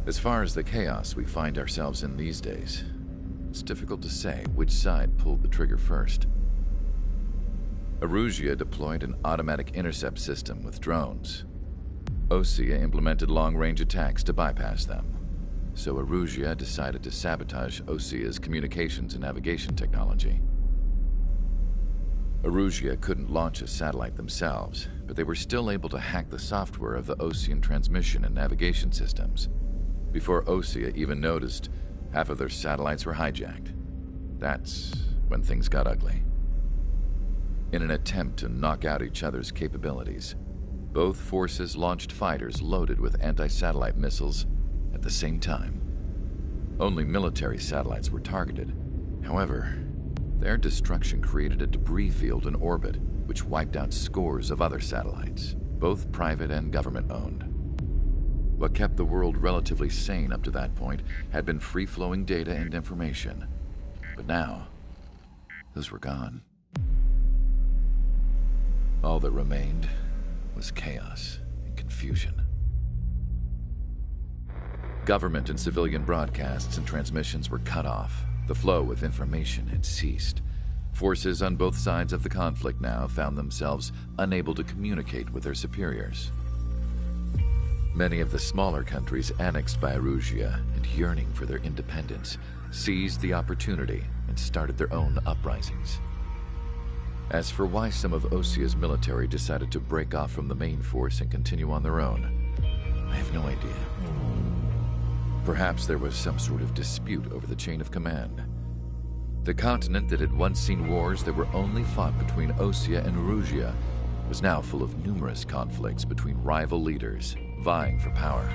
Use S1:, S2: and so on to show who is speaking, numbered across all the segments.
S1: As far as the chaos we find ourselves in these days, it's difficult to say which side pulled the trigger first. Erusia deployed an automatic intercept system with drones. Osea implemented long-range attacks to bypass them. So Erusia decided to sabotage Osea's communications and navigation technology. Erusia couldn't launch a satellite themselves, but they were still able to hack the software of the Osean transmission and navigation systems. Before Osea even noticed, half of their satellites were hijacked. That's when things got ugly. In an attempt to knock out each other's capabilities, both forces launched fighters loaded with anti-satellite missiles at the same time. Only military satellites were targeted. However, their destruction created a debris field in orbit, which wiped out scores of other satellites, both private and government-owned. What kept the world relatively sane up to that point had been free-flowing data and information. But now, those were gone. All that remained was chaos and confusion. Government and civilian broadcasts and transmissions were cut off. The flow of information had ceased. Forces on both sides of the conflict now found themselves unable to communicate with their superiors. Many of the smaller countries annexed by Erusia and yearning for their independence seized the opportunity and started their own uprisings. As for why some of Osea's military decided to break off from the main force and continue on their own, I have no idea. Perhaps there was some sort of dispute over the chain of command. The continent that had once seen wars that were only fought between Osea and Erusia was now full of numerous conflicts between rival leaders vying for power.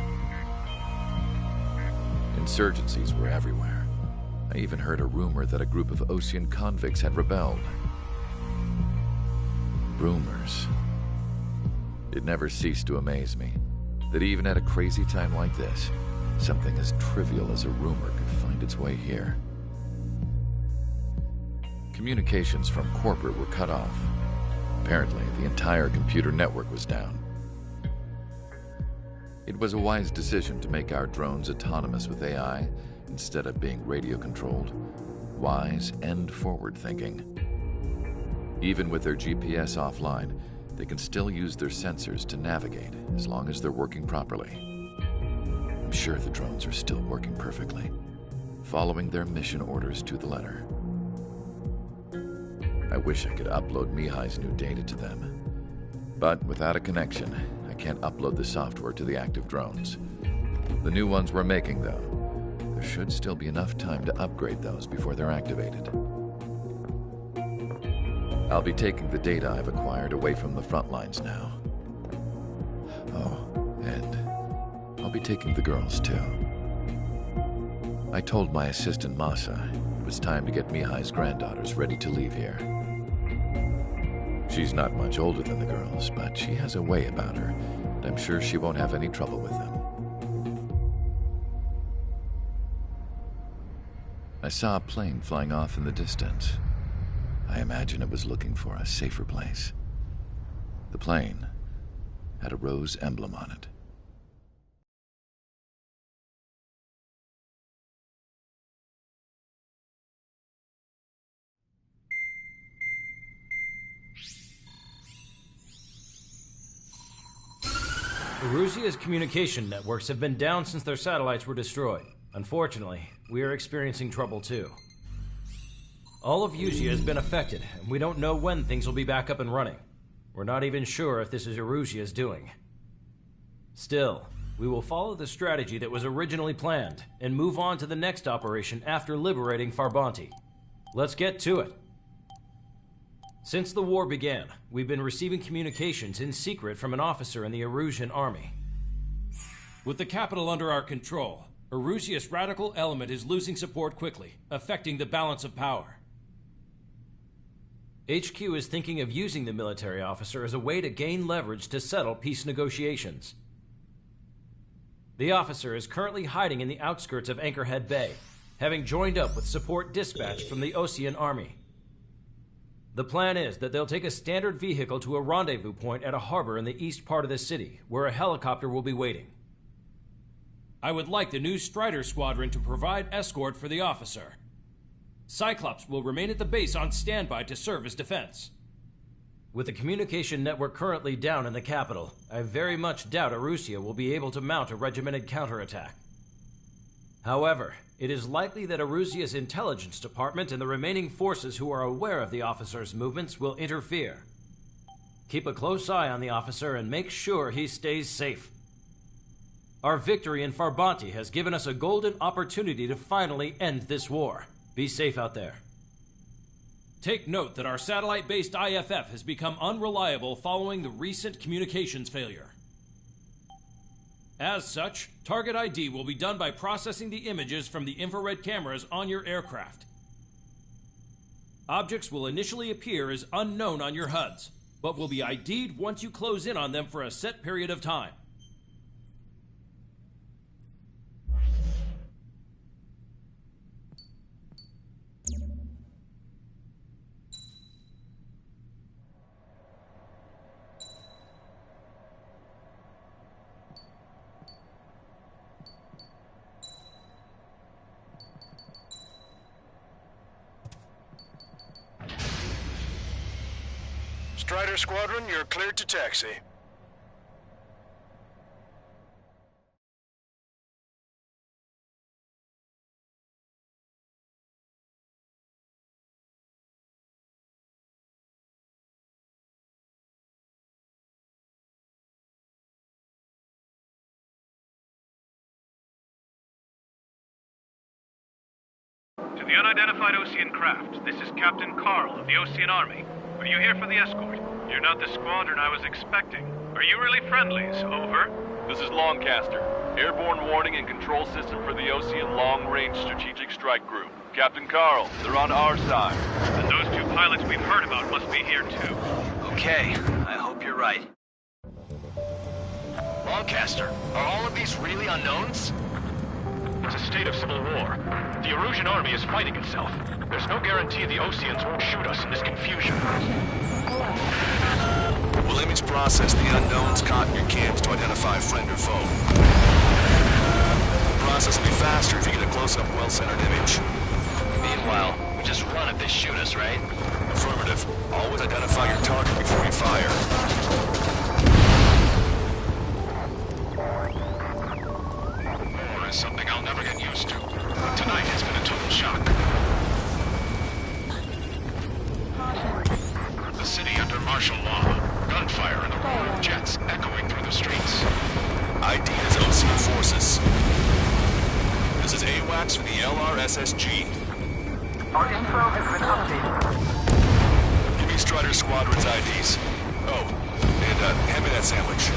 S1: Insurgencies were everywhere. I even heard a rumor that a group of Osean convicts had rebelled. Rumors. It never ceased to amaze me that even at a crazy time like this, something as trivial as a rumor could find its way here. Communications from corporate were cut off. Apparently, the entire computer network was down. It was a wise decision to make our drones autonomous with AI instead of being radio-controlled. Wise and forward-thinking. Even with their GPS offline, they can still use their sensors to navigate as long as they're working properly. I'm sure the drones are still working perfectly, following their mission orders to the letter. I wish I could upload Mihai's new data to them. But without a connection, I can't upload the software to the active drones. The new ones we're making, though, there should still be enough time to upgrade those before they're activated. I'll be taking the data I've acquired away from the front lines now. Oh, and I'll be taking the girls, too. I told my assistant Masa it was time to get Mihai's granddaughters ready to leave here. She's not much older than the girls, but she has a way about her, and I'm sure she won't have any trouble with them. I saw a plane flying off in the distance. I imagine it was looking for a safer place. The plane had a rose emblem on it.
S2: Erusia's communication networks have been down since their satellites were destroyed. Unfortunately, we are experiencing trouble too. All of Erusia has been affected, and we don't know when things will be back up and running. We're not even sure if this is Erusia's doing. Still, we will follow the strategy that was originally planned, and move on to the next operation after liberating Farbanti. Let's get to it. Since the war began, we've been receiving communications in secret from an officer in the Erusian army.
S3: With the capital under our control, Erusia's radical element is losing support quickly, affecting the balance of power.
S2: HQ is thinking of using the military officer as a way to gain leverage to settle peace negotiations. The officer is currently hiding in the outskirts of Anchorhead Bay, having joined up with support dispatched from the Osean army. The plan is that they'll take a standard vehicle to a rendezvous point at a harbor in the east part of the city, where a helicopter will be waiting.
S3: I would like the new Strider Squadron to provide escort for the officer. Cyclops will remain at the base on standby to serve as defense.
S2: With the communication network currently down in the capital, I very much doubt Arusea will be able to mount a regimented counterattack. However, it is likely that Arusea's intelligence department and the remaining forces who are aware of the officer's movements will interfere. Keep a close eye on the officer and make sure he stays safe. Our victory in Farbanti has given us a golden opportunity to finally end this war. Be safe out there.
S3: Take note that our satellite-based IFF has become unreliable following the recent communications failure. As such, target ID will be done by processing the images from the infrared cameras on your aircraft. Objects will initially appear as unknown on your HUDs, but will be ID'd once you close in on them for a set period of time.
S4: Strider Squadron, you're cleared to taxi.
S5: To the unidentified Osean craft, this is Captain Carl of the Osean Army. Are you here for the escort? You're not the squadron I was expecting. Are you really friendlies? Over.
S6: This is Longcaster. Airborne warning and control system for the Osean Long-Range Strategic Strike Group. Captain Carl, they're on our side.
S5: And those two pilots we've heard about must be here too.
S7: Okay, I hope you're right. Longcaster, are all of these really unknowns?
S5: It's a state of civil war. The Erusian army is fighting itself. There's no guarantee the Oseans won't shoot us in this confusion.
S4: We'll image process the unknowns caught in your cams to identify friend or foe. The process will be faster if you get a close-up, well-centered image.
S7: Meanwhile, we just run if they shoot us, right?
S4: Affirmative. Always identify your target before you fire.
S5: War is something I'll never get used to. But tonight has been a total shock. The city under martial law. Gunfire and the roar of jets echoing through the streets.
S4: ID is Osean forces. This is AWACS for the LRSSG.
S8: Our info has been updated.
S4: Give me Strider Squadron's IDs. Oh, and hand me that sandwich.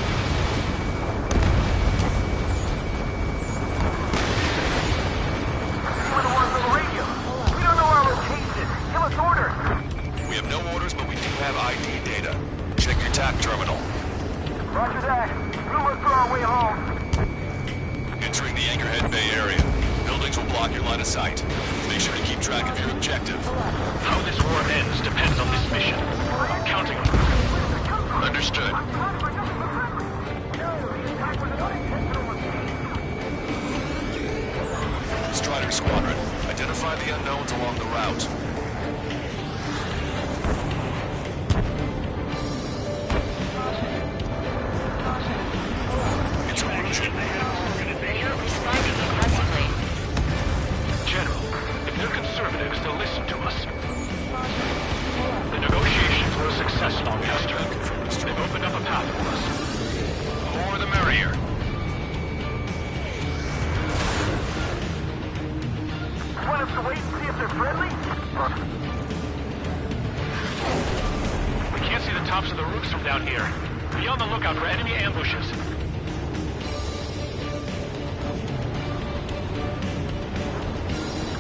S8: Anyone who wants a radio? We don't know our location. Give us orders.
S4: We have no orders, but we do have ID data. Check your TAC terminal.
S8: Roger that. We'll look for our way home.
S4: Entering the Anchorhead Bay area. Buildings will block your line of sight. Make sure to keep track of your objective.
S5: How this war ends depends on this mission. I'm counting on it. Understood.
S4: Strider Squadron, identify the unknowns along the route. It's Erusian.
S9: They're responding aggressively.
S5: General, if they're conservatives, they'll listen to us. The negotiations were a success, Longcaster. They've opened up a path for us. The more the merrier.
S8: You want us to wait and see if they're friendly?
S5: We can't see the tops of the roofs from down here. Be on the lookout for enemy ambushes.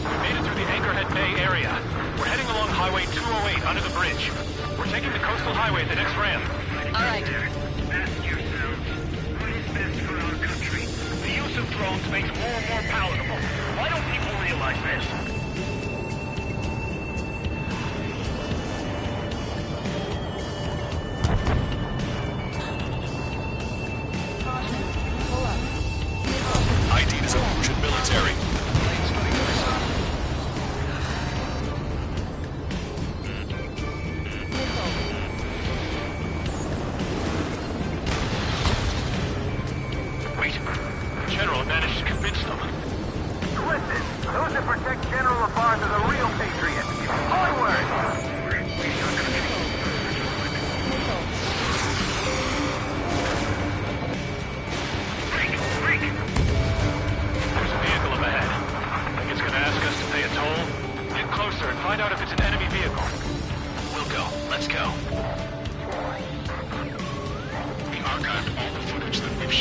S5: We made it through the Anchorhead Bay area. We're heading along Highway 208 under the bridge. We're taking the coastal highway at the next ramp.
S9: All right.
S5: Ask yourselves, what is best for our country? The use of drones makes war more palatable. Why don't people realize this?
S4: ID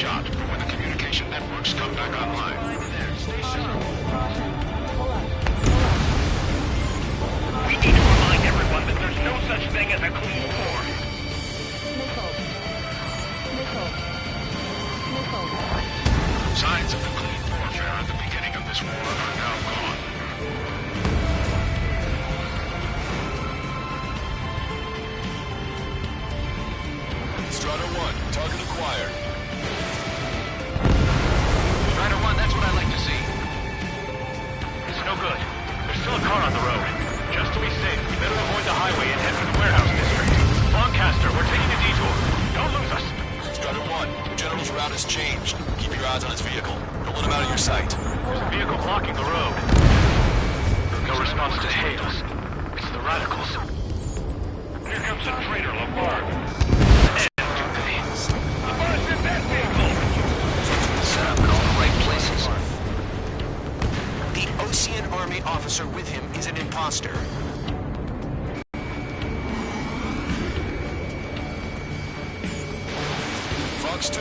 S5: shot when the communication networks come back online. We need to remind everyone that there's no such thing as a clean war. Signs of the clean warfare at the beginning of this war are now gone.
S4: Strider 1, target acquired.
S5: Strider 1, that's what I'd like to see. It's no good. There's still a car on the road. Just to be safe, we better avoid the highway and head for the warehouse district. Lancaster, we're taking a detour. Don't lose us.
S4: Strider 1, General's route has changed. Keep your eyes on his vehicle. Don't let him out of your sight.
S5: There's a vehicle blocking the road. No response to hails. It's the radicals. Here comes a traitor, Lamar.
S10: Army officer with him is an imposter.
S4: Fox 2.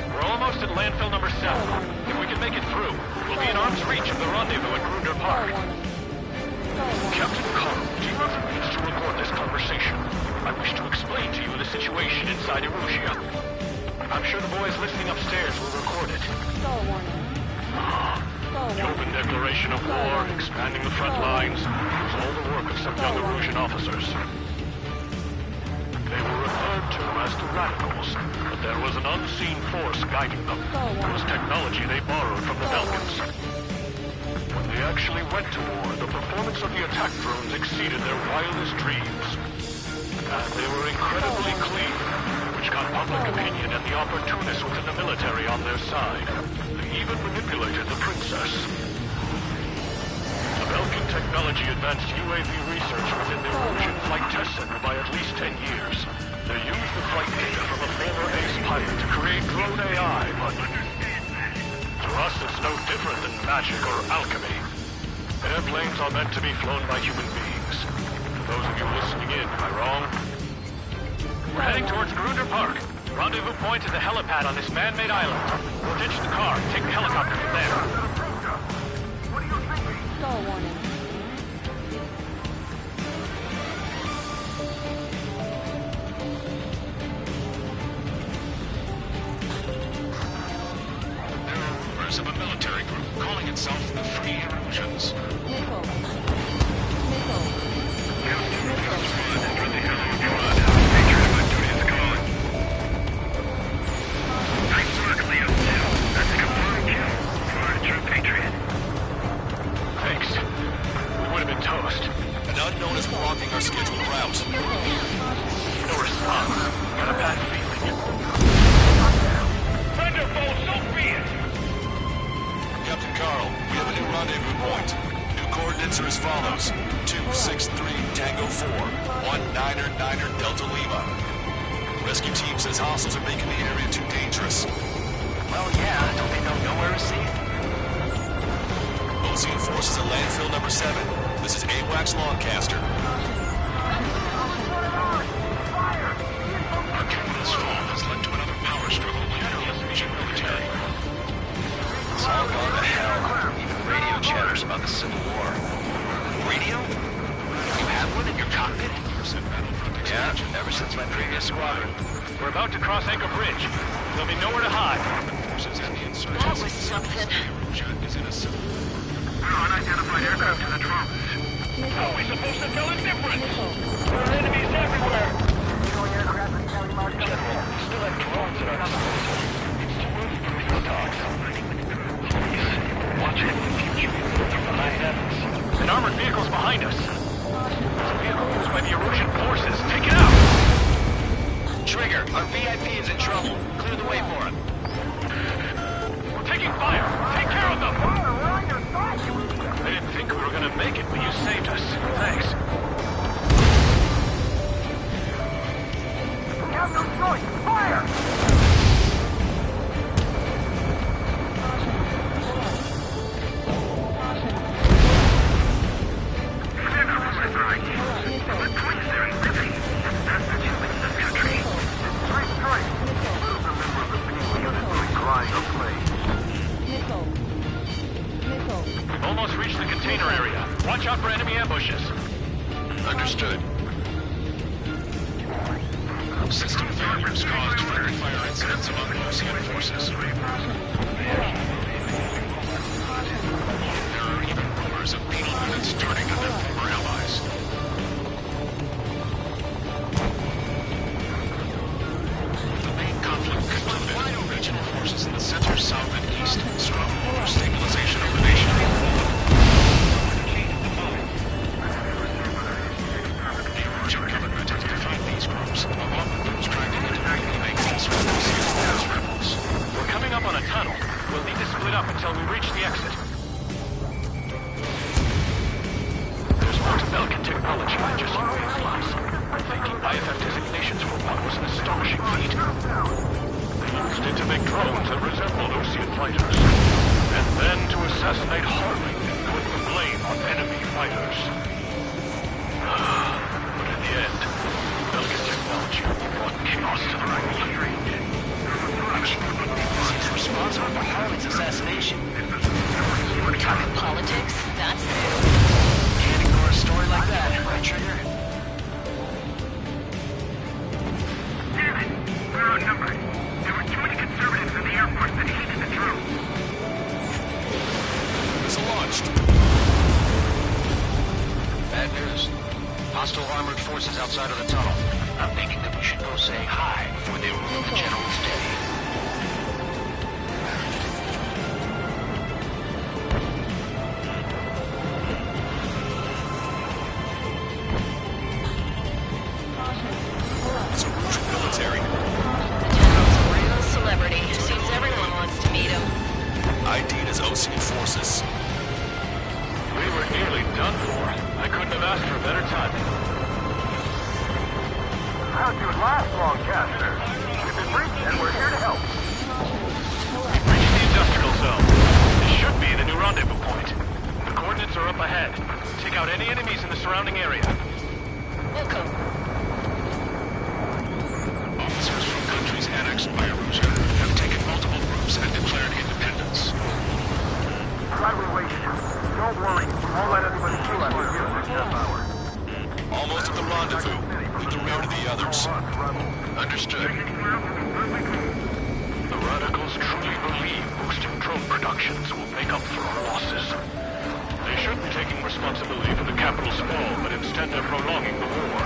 S5: We're almost at landfill number 7. If we can make it through, we'll be in arm's reach of the rendezvous at Grunder Park. Captain Carl, do you have the means to record this conversation? I wish to explain to you the situation inside Erusia. I'm sure the boys listening upstairs will record it. The open declaration of war, expanding the front lines, was all the work of some young Erusian officers. They were referred to as the Radicals, but there was an unseen force guiding them. It was technology they borrowed from the Belkans. When they actually went to war, the performance of the attack drones exceeded their wildest dreams. And they were incredibly clean, which got public opinion and the opportunists within the military on their side. They even manipulated the princess. The Belkan technology advanced UAV research within the Erusian Flight Test Center by at least 10 years. They used the flight data from a former ace pilot to create drone AI, but to us it's no different than magic or alchemy. Airplanes are meant to be flown by human beings. For those of you listening in, am I wrong? We're heading towards Grunder Park. Rendezvous point is a helipad on this man-made island. We'll ditch the car and take the helicopter from there.
S8: What are you thinking?
S9: Stall warning.
S5: There are rumors of a military group calling itself the Free Erusians.
S9: Nickel.
S5: Thanks. We would have been toast.
S4: An unknown is blocking our scheduled route.
S5: No response. Got a bad feeling. Thunderbolt, so be it!
S4: Captain Carl, we have a new rendezvous point. New coordinates are as follows. 263 Tango 4, 1999 Delta Lima. Rescue team says hostiles are making the area too dangerous.
S10: Well, yeah, don't they know nowhere is safe?
S4: Ocean forces at landfill number 7. This is AWACS Lancaster.
S5: Our capital's fall has led to another power struggle within the Erusian military.
S7: It's all gone to hell. Even radio chatters about the Civil War.
S10: Radio? You have one in your cockpit?
S7: Yeah, ever since my previous squadron.
S5: We're about to cross Anchor Bridge. There'll be nowhere to hide.
S9: That was something.
S5: Unidentified aircraft in the drones. How are we supposed to tell the difference? There are enemies everywhere. General, we still have drones at our disposal. It's too early for these talks. Please, watch it in the future. Through the high heavens. An armored vehicle's behind us. It's a vehicle used by the Erusian forces. Take it out!
S7: Trigger, our VIP is in trouble. Clear the way for him.
S5: We're taking fire. Take care of them. I didn't think we were gonna make it, but you saved us. Thanks.
S8: We have no choice.
S4: failures caused friendly fire incidents among Ocean forces. There are even rumors of penal units turning on their former allies. With the main conflict concluded, regional forces in the center, south, and east struggle for stabilization of the nation. The Erusian government has defined these groups, along with those trying to independently make peace with Ocean rebels.
S5: We're coming up on a tunnel. We'll need to split up until we reach the exit. There's more to Belkin technology than just UAV flies. Thinking IFF designations for one was an astonishing feat. They used it to make drones that resembled Ocean fighters, and then to assassinate Harley and put the blame on enemy fighters. But in the end, Belkin technology brought chaos to the world.
S10: He's responsible for Harley's assassination.
S9: Talking politics? That's new.
S10: Can't ignore a story like that, right, Trigger?
S8: Damn it! We're outnumbered. There were too many conservatives in the Air Force that hated the drone.
S4: Missile launched.
S10: Bad news. Hostile armored forces outside of the tunnel. I'm thinking that we should go say hi before they ruin the general's day.
S4: It's a Rouge military.
S9: The general's a real celebrity. Seems everyone wants to meet him.
S4: ID'd as Ocean forces.
S5: We were nearly done for. I couldn't have asked for better timing.
S8: How'd you last long, Caster? We've been breached and we're here to help.
S5: We've reached the industrial zone. This should be the new rendezvous point. The coordinates are up ahead. Take out any enemies in the surrounding area.
S9: Welcome.
S4: Officers from countries annexed by Erusia have taken multiple groups and declared independence.
S8: Try we wait here. Don't worry. We won't let anybody kill us here for a half hour.
S4: Almost at the rendezvous. Need to router the others. Understood.
S5: The radicals truly believe boosting drone productions will make up for our losses. They should be taking responsibility for the capital's fall, but instead they're prolonging the war.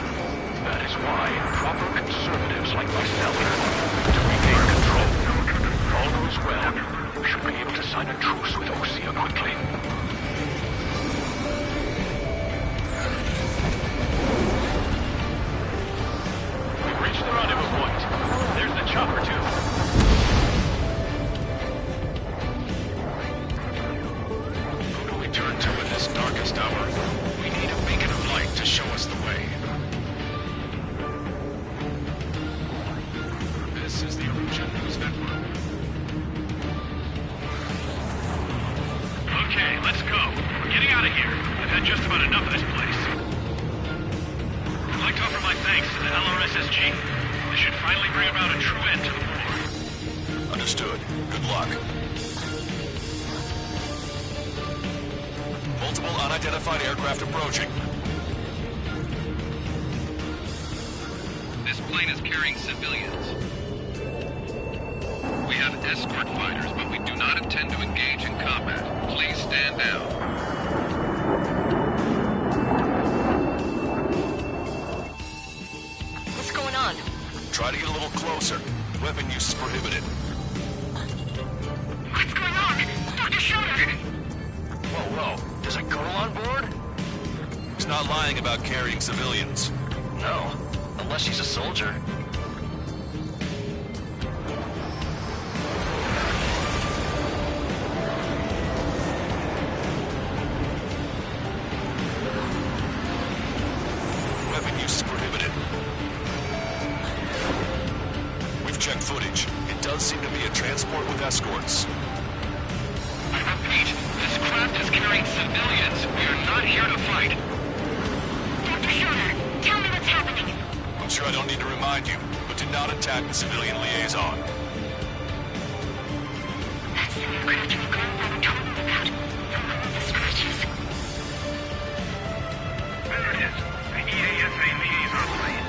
S5: That is why proper conservatives like myself to regain control. If all goes well, we should be able to sign a truce with Osea quickly. We've reached the rendezvous point. There's the chopper, too.
S4: Who do we turn to in this darkest hour? We need a beacon of light to show us the way. This is the Erusian News Network.
S5: Okay, let's go. We're getting out of here. I've had just about enough of this place. I'd like to offer my thanks to the LRSSG. This should finally bring about a true end to the war.
S4: Understood. Good luck. Multiple unidentified aircraft approaching.
S11: This plane is carrying civilians. We have escort fighters, but we do not intend to engage in combat. Please stand down.
S9: What's going on?
S4: Try to get a little closer. Weapon use is prohibited.
S8: What's going on? Dr. Schroeder!
S10: Whoa. There's a girl on board?
S4: He's not lying about carrying civilians.
S10: No. Unless she's a soldier.
S4: Weapon use is prohibited. We've checked footage. It does seem to be a transport with escorts.
S11: I repeat, this craft is carrying civilians. We are not here to fight.
S8: Dr. Schroeder, tell me what's happening.
S4: I'm sure I don't need to remind you, but do not attack the civilian liaison.
S8: That's the aircraft your grandfather told me about. The one with the scratches. There it is. The EASA liaison plane.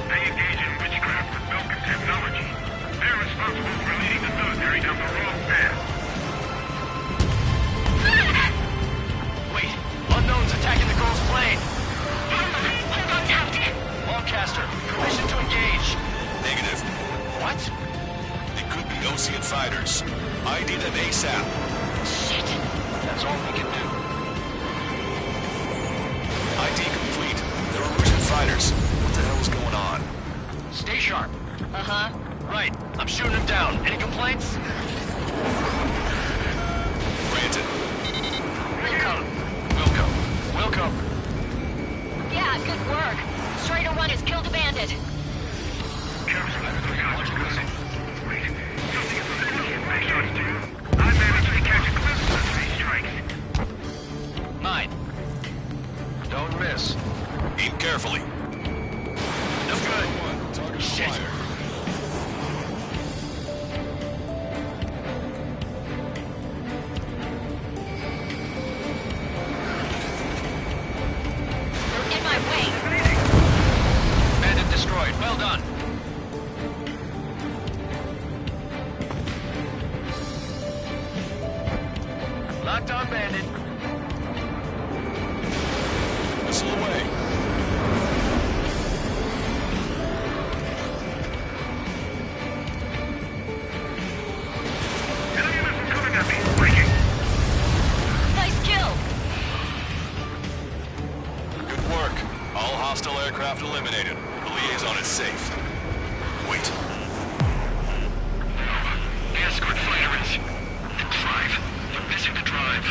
S8: They engage in witchcraft with Belkin
S4: fighters. ID them ASAP.
S10: Shit. That's all we can do.
S4: ID complete. They're Erusian fighters. What the hell is going on?
S10: Stay sharp.
S9: Uh-huh.
S10: Right. I'm shooting him down. Any complaints?
S4: Granted.
S10: Wilco.
S9: Yeah, good work. Strider 1 has killed a bandit.
S8: I managed to catch a glimpse of three strikes.
S10: 9. Don't miss.
S4: Aim carefully.
S10: No good.
S4: Target
S10: Shit.
S4: acquired.
S9: They're in my way.
S10: Bandit destroyed. Well done. Locked on bandit.
S4: Missile away.
S8: Enemy missile coming at me. Breaking.
S9: Nice kill.
S4: Good work. All hostile aircraft eliminated. The liaison is safe. Wait.
S11: The escort fighter is... the drive. They're missing the drive.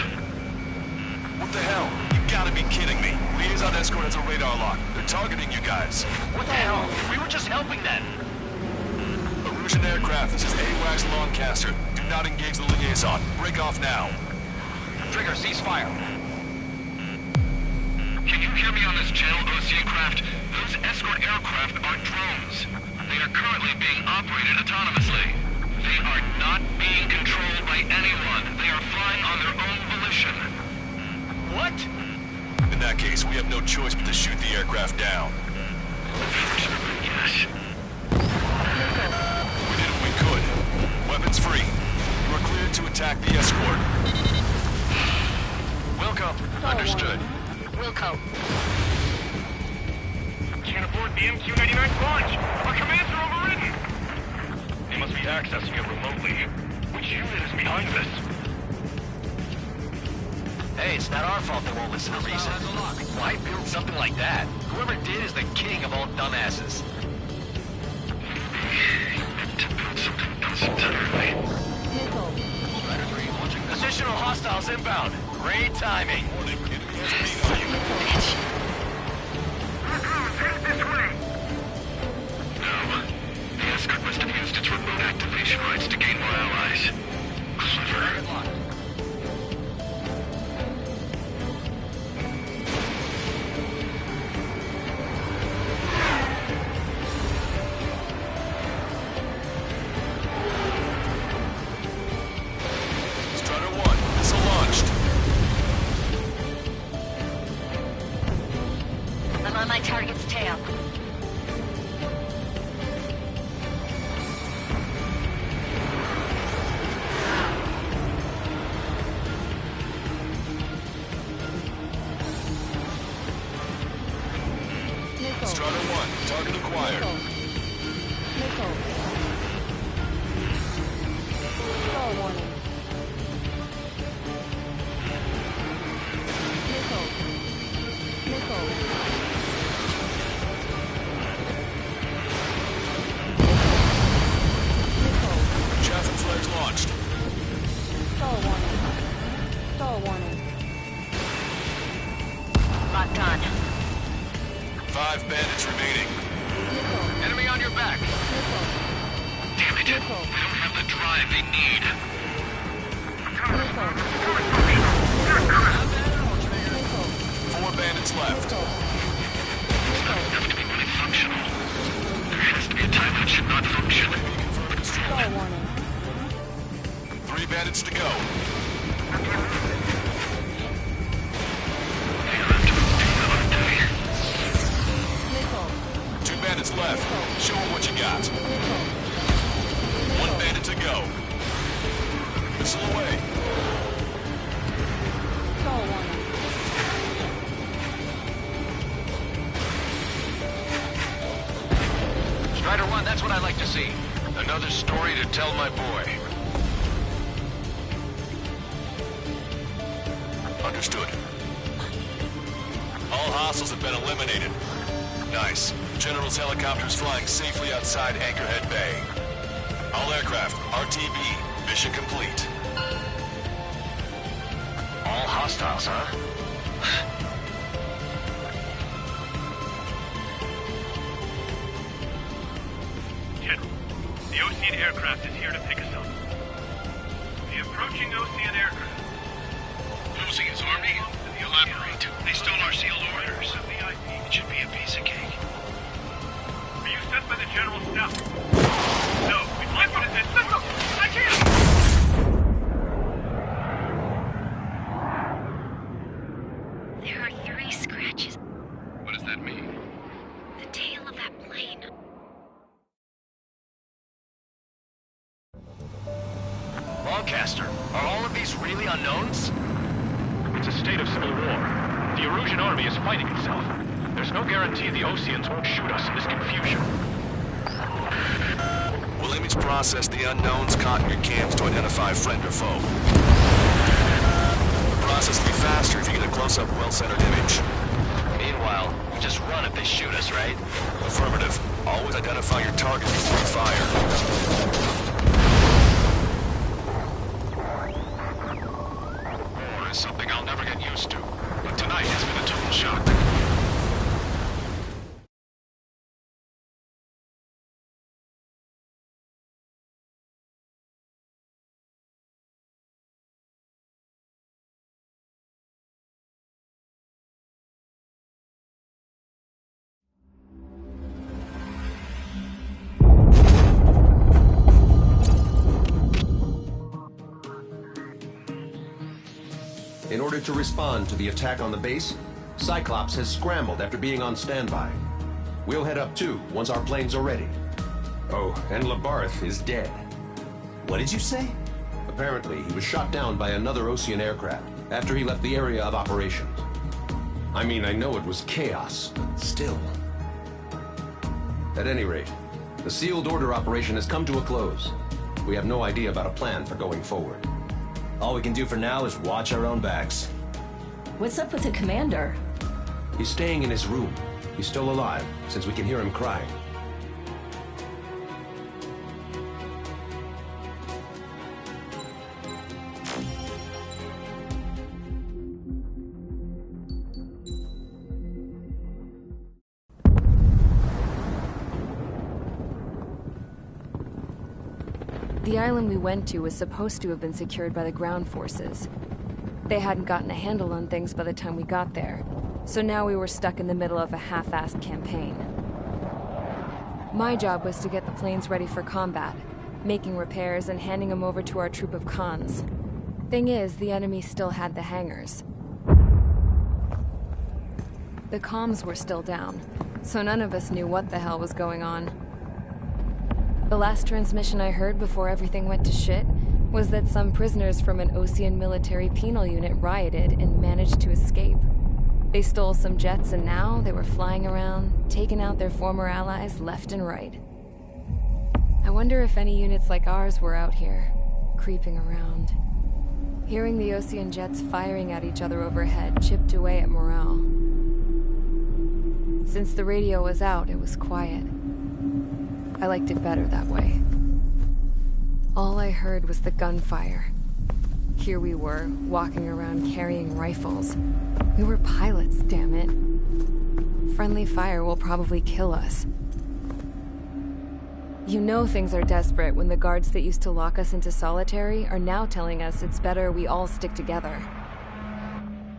S4: What the hell? You gotta be kidding me. Liaison escort has a radar lock. They're targeting you guys.
S10: What the hell? We were just helping them.
S4: Erusian aircraft, this is AWACS Longcaster. Do not engage the liaison. Break off now.
S10: Trigger, cease fire.
S11: Can you hear me on this channel, Ocean craft? Those escort aircraft are drones. They are currently being operated autonomously. They are not being controlled by anyone. They are flying on their own volition.
S10: What?
S4: In that case, we have no choice but to shoot the aircraft down.
S11: Yes.
S4: We did what we could. Weapons free. You are cleared to attack the escort.
S10: Wilco. Understood.
S9: Wilco.
S8: Can't afford the MQ-99 launch. Our commands are overridden. They must be accessing it remotely. Which unit is behind this?
S10: Hey, it's not our fault they won't listen to reason. Why build something like that? Whoever did is the king of all dumbasses.
S11: To build something else entirely.
S10: Additional hostiles inbound. Great timing.
S8: This way.
S11: No. The escort must have used its remote activation rights to gain more allies. Clever.
S4: Strider 1, missile launched.
S9: I'm on my target's tail.
S4: Strider 1, target acquired. Chaff and flares launched.
S9: Locked on.
S4: 5 bandits remaining.
S10: Enemy on your back.
S11: Damn it. We don't have the drive they need.
S4: 4 bandits left.
S11: It's not enough to be fully functional. There has to be a time when it should not function.
S4: 3 bandits to go.
S11: They are up to the aren't they?
S4: 2 bandits left. Show them what you got. 1 bandit to go. Missile away.
S10: Strider 1, that's what I like to see. Another story to tell my boy.
S4: Understood. All hostiles have been eliminated. Nice. General's helicopter is flying safely outside Anchorhead Bay. All aircraft, RTB, mission complete.
S10: All hostiles, huh?
S8: General, the Ocean aircraft is here to pick us up. The approaching Ocean aircraft.
S10: Ocean's army? Elaborate. They stole our sealed orders. It should be a piece of cake.
S8: Were you sent by the General's staff? No, we'd like you to send... Listen! I can't!
S9: There are 3 scratches.
S1: What does that mean?
S9: The tail of that plane.
S10: Lancaster, are all of these really unknowns?
S5: It's a state of civil war. The Erusian army is fighting itself. There's no guarantee the Oceans won't shoot us in this confusion.
S4: We'll image process the unknowns caught in your cams to identify friend or foe. The process will be faster if you get a close-up, well-centered image.
S10: Meanwhile, we just run if they shoot us, right?
S4: Affirmative. Always identify your target before you fire.
S10: War is something I'll never get used to. But tonight has been a total shock.
S12: In order to respond to the attack on the base, Cyclops has scrambled after being on standby. We'll head up too, once our planes are ready. Oh, and Labarth is dead.
S13: What did you say?
S12: Apparently, he was shot down by another Ocean aircraft after he left the area of operations. I mean, I know it was chaos, but still. At any rate, the sealed order operation has come to a close. We have no idea about a plan for going forward.
S13: All we can do for now is watch our own backs.
S14: What's up with the commander?
S12: He's staying in his room. He's still alive, since we can hear him crying.
S15: The island we went to was supposed to have been secured by the ground forces. They hadn't gotten a handle on things by the time we got there, so now we were stuck in the middle of a half-assed campaign. My job was to get the planes ready for combat, making repairs and handing them over to our troop of cons. Thing is, the enemy still had the hangars. The comms were still down, so none of us knew what the hell was going on. The last transmission I heard before everything went to shit was that some prisoners from an Ocean military penal unit rioted and managed to escape. They stole some jets and now they were flying around, taking out their former allies left and right. I wonder if any units like ours were out here, creeping around. Hearing the Ocean jets firing at each other overhead chipped away at morale. Since the radio was out, it was quiet. I liked it better that way. All I heard was the gunfire. Here we were, walking around carrying rifles. We were pilots, damn it. Friendly fire will probably kill us. You know things are desperate when the guards that used to lock us into solitary are now telling us it's better we all stick together.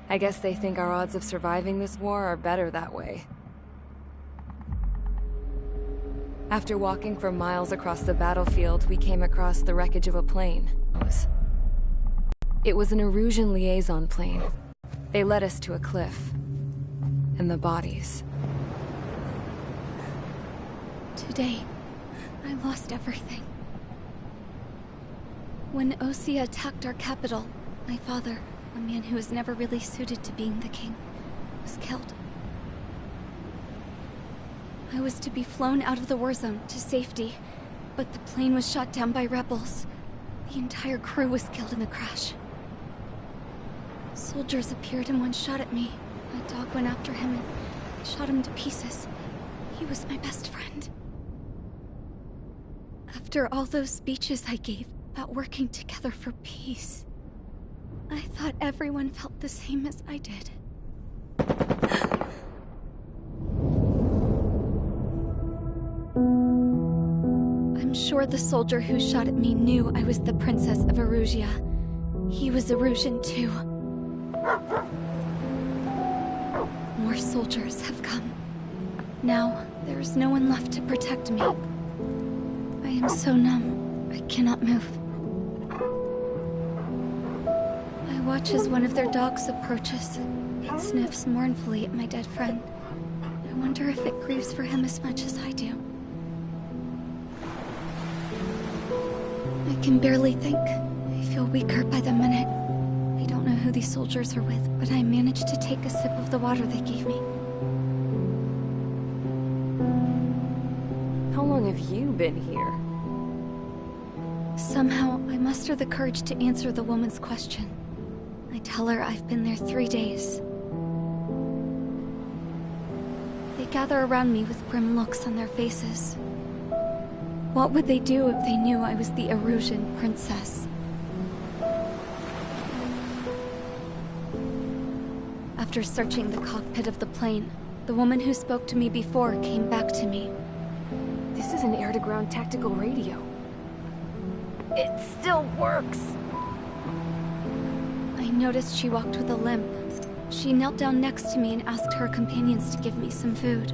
S15: I guess they think our odds of surviving this war are better that way. After walking for miles across the battlefield, we came across the wreckage of a plane. It was an Erusian liaison plane. They led us to a cliff. And the bodies.
S16: Today, I lost everything. When Osea attacked our capital, my father, a man who was never really suited to being the king, was killed. I was to be flown out of the war zone to safety, but the plane was shot down by rebels. The entire crew was killed in the crash. Soldiers appeared and one shot at me. A dog went after him and shot him to pieces. He was my best friend. After all those speeches I gave about working together for peace, I thought everyone felt the same as I did. I'm sure the soldier who shot at me knew I was the Princess of Erusia. He was Erusian too. More soldiers have come. Now, there is no one left to protect me. I am so numb, I cannot move. I watch as one of their dogs approaches. It sniffs mournfully at my dead friend. I wonder if it grieves for him as much as I do. I can barely think. I feel weaker by the minute. I don't know who these soldiers are with, but I managed to take a sip of the water they gave me.
S15: How long have you been here?
S16: Somehow, I muster the courage to answer the woman's question. I tell her I've been there 3 days. They gather around me with grim looks on their faces. What would they do if they knew I was the Erusian princess? After searching the cockpit of the plane, the woman who spoke to me before came back to me.
S15: This is an air-to-ground tactical radio. It still works!
S16: I noticed she walked with a limp. She knelt down next to me and asked her companions to give me some food.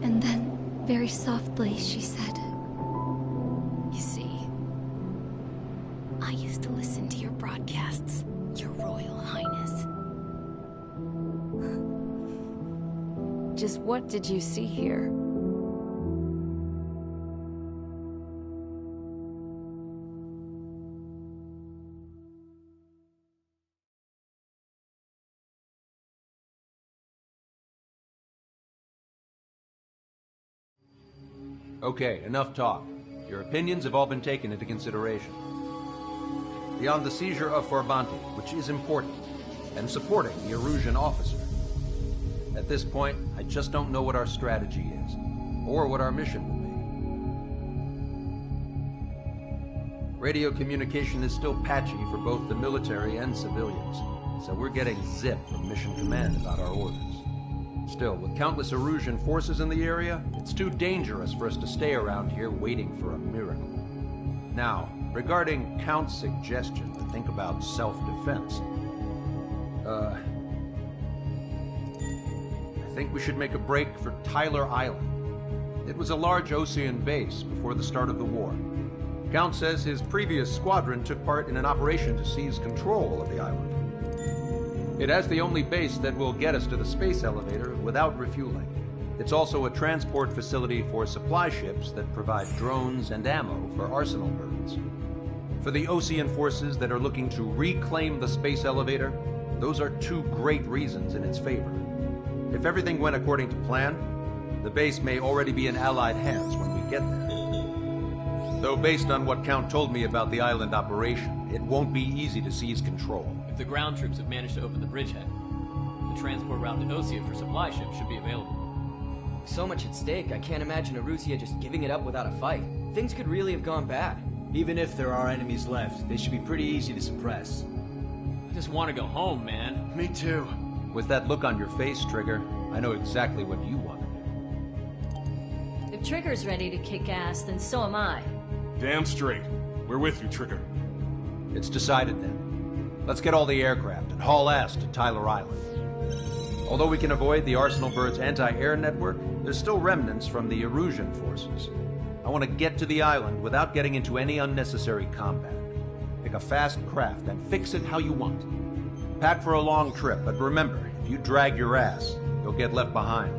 S16: And then, very softly, she said,
S17: "You see, I used to listen to your broadcasts, Your Royal Highness."
S15: Just what did you see here?
S12: Okay, enough talk. Your opinions have all been taken into consideration. Beyond the seizure of Forbanti, which is important, and supporting the Erusian officer. At this point, I just don't know what our strategy is, or what our mission will be. Radio communication is still patchy for both the military and civilians, so we're getting zip from Mission Command about our orders. Still, with countless Erusian forces in the area, it's too dangerous for us to stay around here waiting for a miracle. Now, regarding Count's suggestion to think about self-defense, I think we should make a break for Tyler Island. It was a large Osean base before the start of the war. Count says his previous squadron took part in an operation to seize control of the island. It has the only base that will get us to the space elevator without refueling. It's also a transport facility for supply ships that provide drones and ammo for arsenal birds. For the Osean forces that are looking to reclaim the space elevator, those are two great reasons in its favor. If everything went according to plan, the base may already be in Allied hands when we get there. Though based on what Count told me about the island operation, it won't be easy to seize control.
S18: If the ground troops have managed to open the bridgehead, the transport route to Osea for supply ships should be available.
S19: So much at stake, I can't imagine Erusia just giving it up without a fight. Things could really have gone bad.
S13: Even if there are enemies left, they should be pretty easy to suppress.
S18: I just want to go home, man.
S13: Me too.
S12: With that look on your face, Trigger, I know exactly what you want to do.
S14: If Trigger's ready to kick ass, then so am I.
S6: Damn straight. We're with you, Trigger.
S12: It's decided then. Let's get all the aircraft and haul ass to Tyler Island. Although we can avoid the Arsenal Bird's anti-air network, there's still remnants from the Erusian forces. I want to get to the island without getting into any unnecessary combat. Pick a fast craft and fix it how you want. Pack for a long trip, but remember, if you drag your ass, you'll get left behind.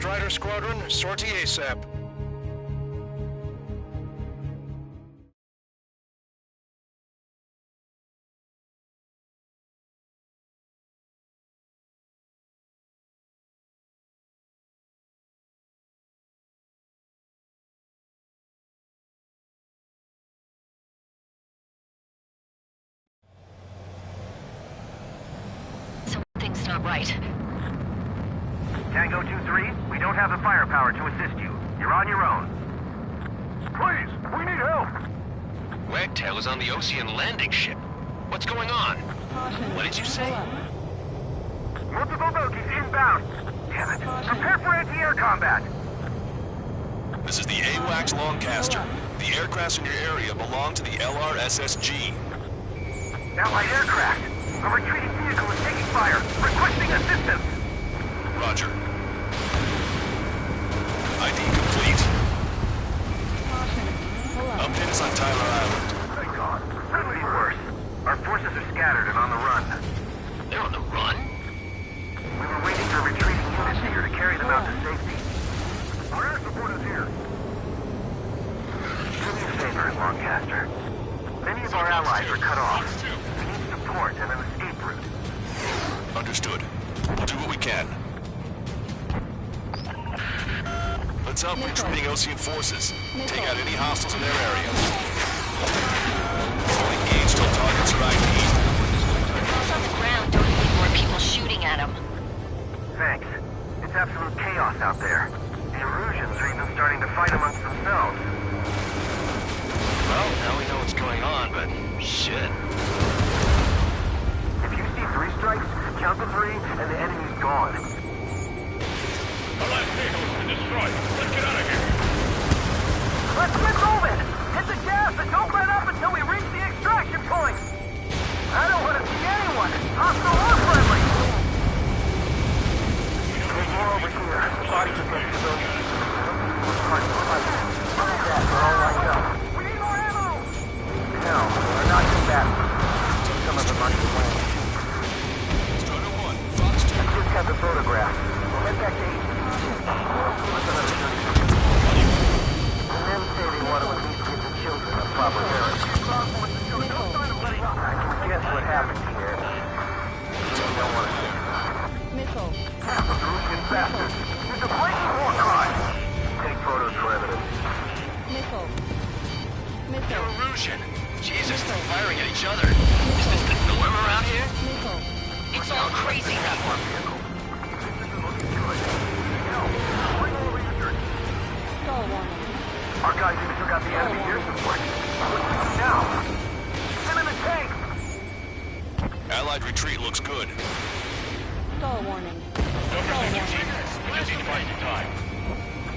S20: Strider Squadron, sortie ASAP.
S9: Something's not right.
S8: Tango 2-3, we don't have the firepower to assist you. You're on your own.
S20: Please, we need help!
S10: Wagtail is on the Ocean landing ship. What's going on? What did you say?
S8: Multiple bogies inbound. Damn it. Prepare for anti-air combat.
S4: This is the AWACS Lancaster. The aircrafts in your area belong to the LRSSG.
S8: Allied aircraft. A retreating vehicle is taking fire. Requesting assistance.
S4: Roger. ID complete. Update us on Tyler Island.
S8: Thank God. Couldn't be worse. Our forces are scattered and on the run.
S10: They're on the run?
S8: We were waiting for retreating units here to carry them out to safety. Our air support is here. Do me a favor, Lancaster. Many of our allies are cut off. We need support and an escape route.
S4: Understood. We'll do what we can. Let's help retreating Ocean forces. Take out any hostiles in their area. Only engage till targets are ID'd.
S9: Those on the ground don't need more people shooting at them.
S8: Thanks. It's absolute chaos out there. The Erusians are even starting to fight amongst themselves.
S10: Well, now we know what's going on, but shit.
S8: If you see 3 strikes, count to 3, and the enemy's gone.
S5: The last vehicle has been destroyed. Let's get out of here.
S8: Let's get moving! Hit the gas and don't let up until we reach the extraction point! I don't want to see anyone, hostile or friendly! There's more over here. Bodies of those civilians. We're all lined up. We need more ammo! No, we're not combatant. Some of them aren't planned. I just got the photograph. We'll head back to 8. The men say they want to at least give the children a proper burial. Guess what happened here? You don't want to hear.
S14: Missile.
S8: Half of Russian bastards. It's a blatant war crime. Take photos for evidence.
S14: Missile.
S10: They're Erusian. Jesus, they're firing at each other. Is this the norm around here?
S14: Missile.
S9: It's all crazy.
S14: Stall warning.
S8: Our guys even took out the enemy air support. What's to do now? Send in the tank!
S4: Allied retreat looks good.
S14: Stall warning.
S5: Don't pursue your team. We just need to buy some time.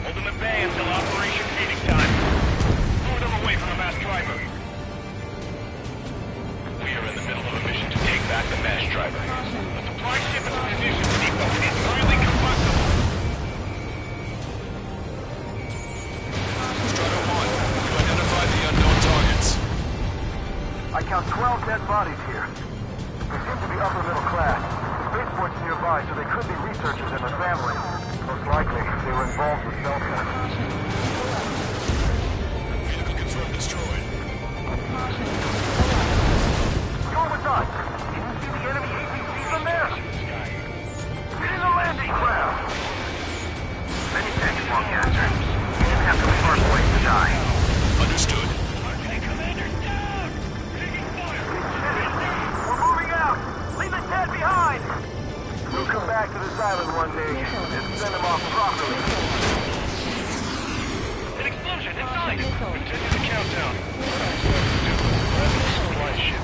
S5: Hold them at bay until Operation Feeding time. Move them away from the mass driver. We are in the middle of a mission to take back the mass driver. The supply ship and munitions depot is really combustible.
S4: Strider 1, you identified the unknown targets.
S8: I count 12 dead bodies here. They seem to be upper middle class. The spaceport's nearby, so they could be researchers and their families. Most likely, they were involved with Delta.
S4: Vehicle confirmed destroyed.
S8: Go with us! Can you see the enemy APC from there? Get in the landing craft! Many thanks, Lancaster. You didn't have to leave our boys to die.
S4: Understood.
S8: We're moving out! Leave the dead behind! We'll come back to this island one day and send them off properly.
S5: An explosion inside! Continue the countdown. Supply ship.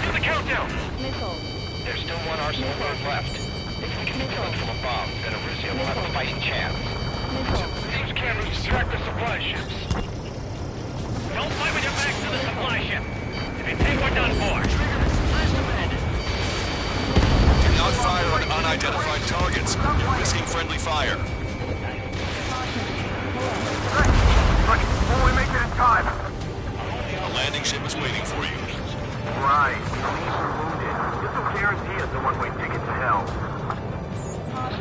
S5: Do the countdown!
S14: Missile.
S5: There's still one arsenal bird left. If we can be killed from above, then Erusia will have a fighting chance. Use cameras to track the supply ships. Don't fight with your backs to the supply ship. If you think we're done for, flash the red.
S4: Do not fire on unidentified targets. You're risking friendly fire.
S8: Look, will we make it in time?
S4: A landing ship is waiting for you.
S8: Right. Police are wounded. This will guarantee us a one-way ticket to hell.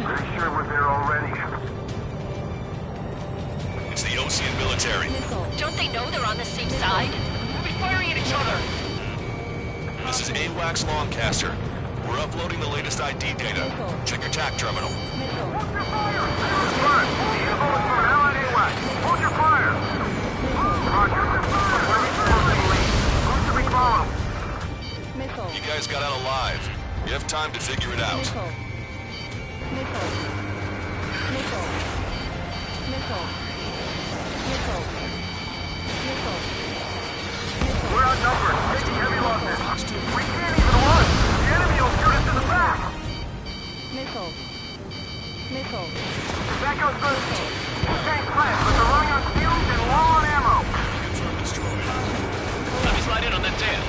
S8: Pretty sure we're there already.
S4: military.
S9: Don't they know they're on the same side? We'll be firing at each other.
S4: This is AWACS Lancaster. We're uploading the latest ID data. Check your TAC terminal.
S8: Hold your fire! Need a bullet for an allied AWAC. Hold your fire! Roger. Where are we supposed to lead? Who's do we follow?
S4: You guys got out alive. You have time to figure it out.
S8: We're outnumbered. Taking heavy losses. We can't even run. The enemy will shoot us in the back. That goes good. Tank class, but they're running on fumes and low on ammo.
S10: Let me slide in on that tail.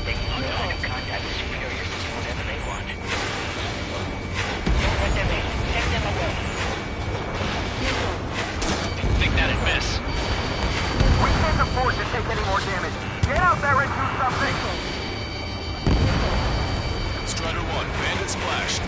S7: They can lock on and contact the superior system whenever they want. Don't let them in. Send them away.
S10: Didn't think that'd miss.
S8: We can't afford to take any more damage. Get out there and do something.
S4: Strider 1, bandit splashed.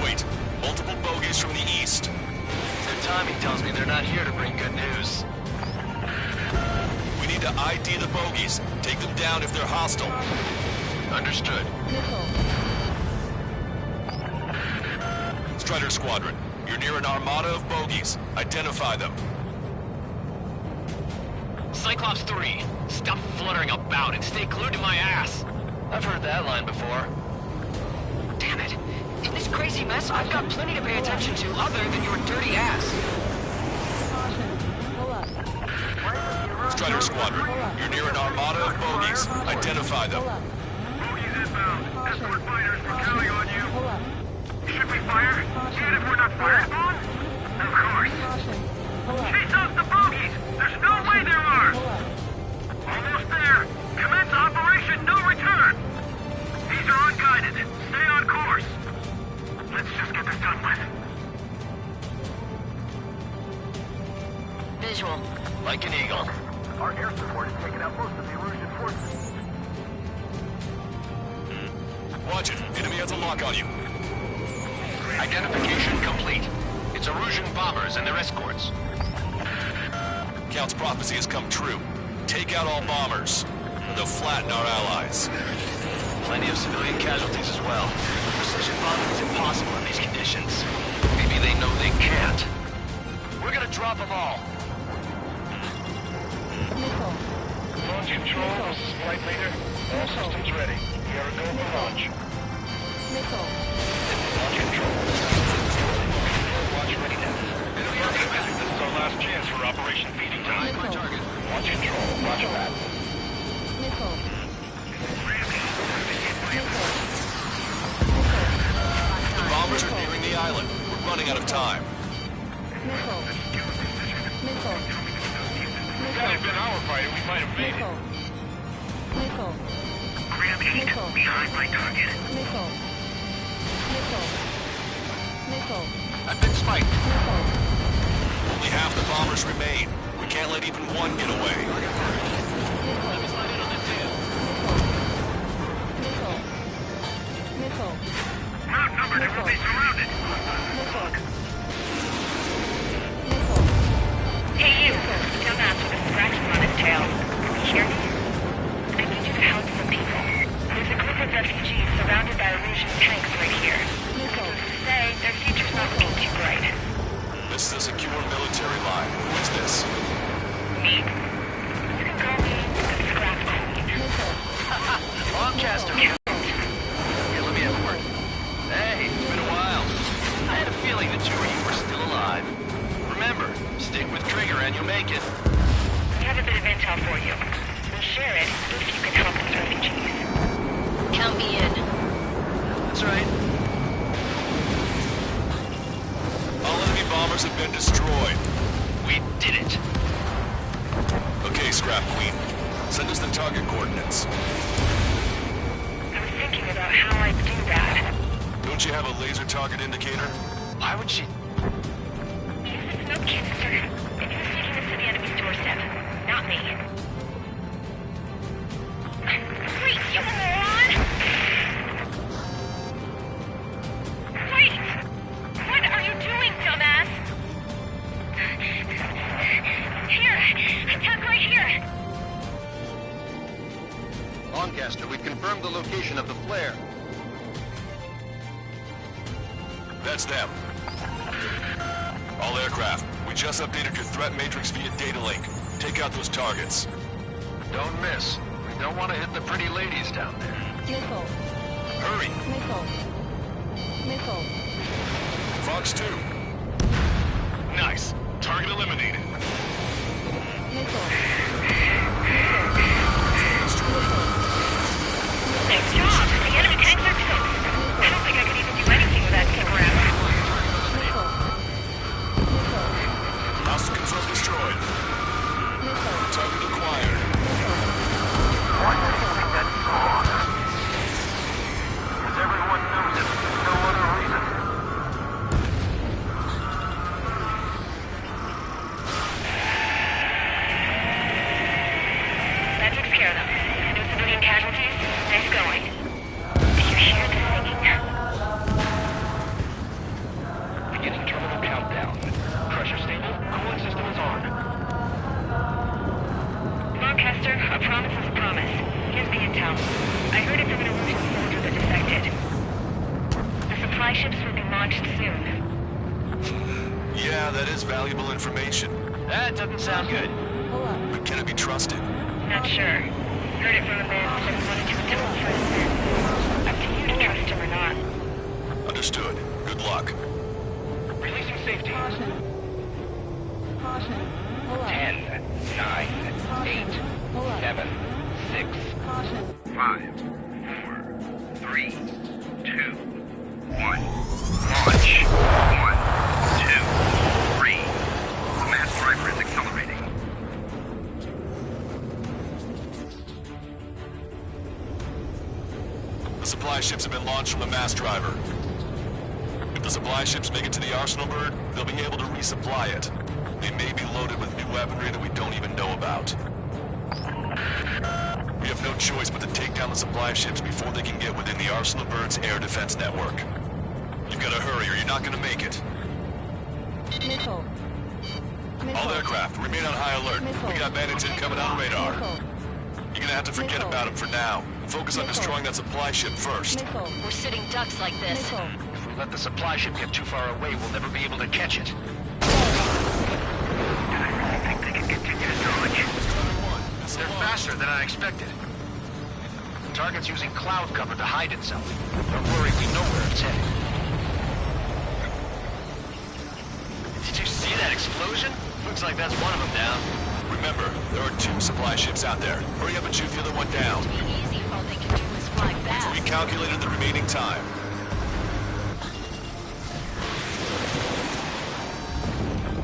S4: Wait, multiple bogeys from the east.
S10: Their timing tells me they're not here to bring good news.
S4: We need to ID the bogeys. Take them down if they're hostile.
S10: Understood.
S4: Strider Squadron, you're near an armada of bogeys. Identify them.
S10: Cyclops 3, stop fluttering about and stay glued to my ass. I've heard that line before.
S9: Damn it. In this crazy mess, I've got plenty to pay attention to other than your dirty ass.
S4: Strider Squadron, you're near an armada of bogeys. Identify them.
S8: Bogeys inbound. Escort fighters, we're counting on you. Should we fire? Even if we're not fired upon? Of course. Chase off the bogeys! There's no way there are! Almost there. Commence operation no return! These are unguided. Stay on course. Let's just get this done with.
S9: Visual.
S10: Like an eagle.
S8: Our air support has taken out most of the Erusian forces.
S4: Watch it. Enemy has a lock on you.
S10: Identification complete. It's Erusian bombers and their escorts.
S4: Count's prophecy has come true. Take out all bombers. They'll flatten our allies.
S10: Plenty of civilian casualties as well. Precision bombing is impossible in these conditions. Maybe they know they can't. We're gonna drop them all.
S20: Launch control, this is flight leader. All systems ready. We are a go for launch. Launch control. Launch readiness. This is our last chance for Operation Feeding Time.
S10: Target.
S20: Launch control. Roger that.
S4: The bombers are nearing the island. We're running out of time.
S20: If that had been our fighter, we might have made it.
S8: Grab heat behind my target.
S10: I've been spiked.
S4: Only half the bombers remain. We can't let even one get away.
S10: Let me slide in on that tail.
S8: We're outnumbered and we'll be surrounded.
S9: Hey, you. Dumbass with a scratch on his tail. Can you hear me? I need you to help some people. There's a group of refugees surrounded by Erusian tanks right here. Needless to say, their future's not looking too bright.
S4: This is a secure military line. Who is this?
S9: Me? You can call me the Scrap Queen.
S10: Lancaster. Here, let me have a word. Hey, it's been a while. I had a feeling the two of you were still alive. Remember, stick with Trigger and you'll make it.
S9: We have a bit of intel for you. We'll share it if you can help these refugees. Count me in.
S10: That's right.
S4: All enemy bombers have been destroyed.
S10: We did it.
S4: Okay, Scrap Queen. Send us the target coordinates.
S9: I was thinking about how I'd do that.
S4: Don't you have a laser target indicator?
S10: Why would she...
S21: broadcaster. We've confirmed the location of the flare.
S4: That's them. All aircraft, we just updated your threat matrix via data link. Take out those targets.
S21: Don't miss. We don't want to hit the pretty ladies down there.
S15: Missile.
S4: Hurry.
S15: Missile. Missile.
S4: Fox 2.
S11: Nice. Target eliminated.
S15: Missile.
S9: Nice job. The enemy tanks are toast. I don't think I could even do anything with that kill-grab.
S4: Hostile control destroyed. Target acquired.
S8: Why do you think that's wrong? Because everyone knows it for no other reason.
S9: That takes care of them. No civilian casualties. Nice going. Do you hear the singing?
S20: Beginning terminal countdown. Pressure stable. Cooling system is on.
S9: Broadcaster, a promise is a promise. Here's the intel. I heard it from an Illusion soldier that defected. The supply ships will be launched soon.
S4: Yeah, that is valuable information.
S10: That doesn't sound good.
S4: But can it be trusted?
S9: Not sure. Heard it from a man who said he wanted to atone for his sins. Up to you to trust him or not.
S4: Understood. Good luck.
S20: Releasing safety.
S15: Caution.
S20: 10, 9, 8, 7, 6, 5, 4, 3, 2, 1. Launch. 1, 2, 3. The mass driver is accelerating.
S4: The supply ships have been launched from the mass driver. If the supply ships make it to the arsenal bird, they'll be able to resupply it. They may be loaded with new weaponry that we don't even know about. We have no choice but to take down the supply ships before they can get within the Arsenal Bird's air defense network. You've got to hurry or you're not going to make it.
S15: Missile.
S4: All aircraft, remain on high alert. We got bandits incoming on radar. You're going to have to forget about them for now. Focus on destroying that supply ship first.
S14: We're sitting ducks like this.
S21: If we let the supply ship get too far away, we'll never be able to catch it.
S8: I think they can continue to dodge.
S21: They're faster than I expected. The target's using cloud cover to hide itself. Don't worry, we know where it's headed. Did you see that explosion? Looks like that's one of them down.
S4: Remember, there are 2 supply ships out there. Hurry up and shoot the other one down.
S14: Easy, all they can do is fly fast.
S4: We've recalculated the remaining time.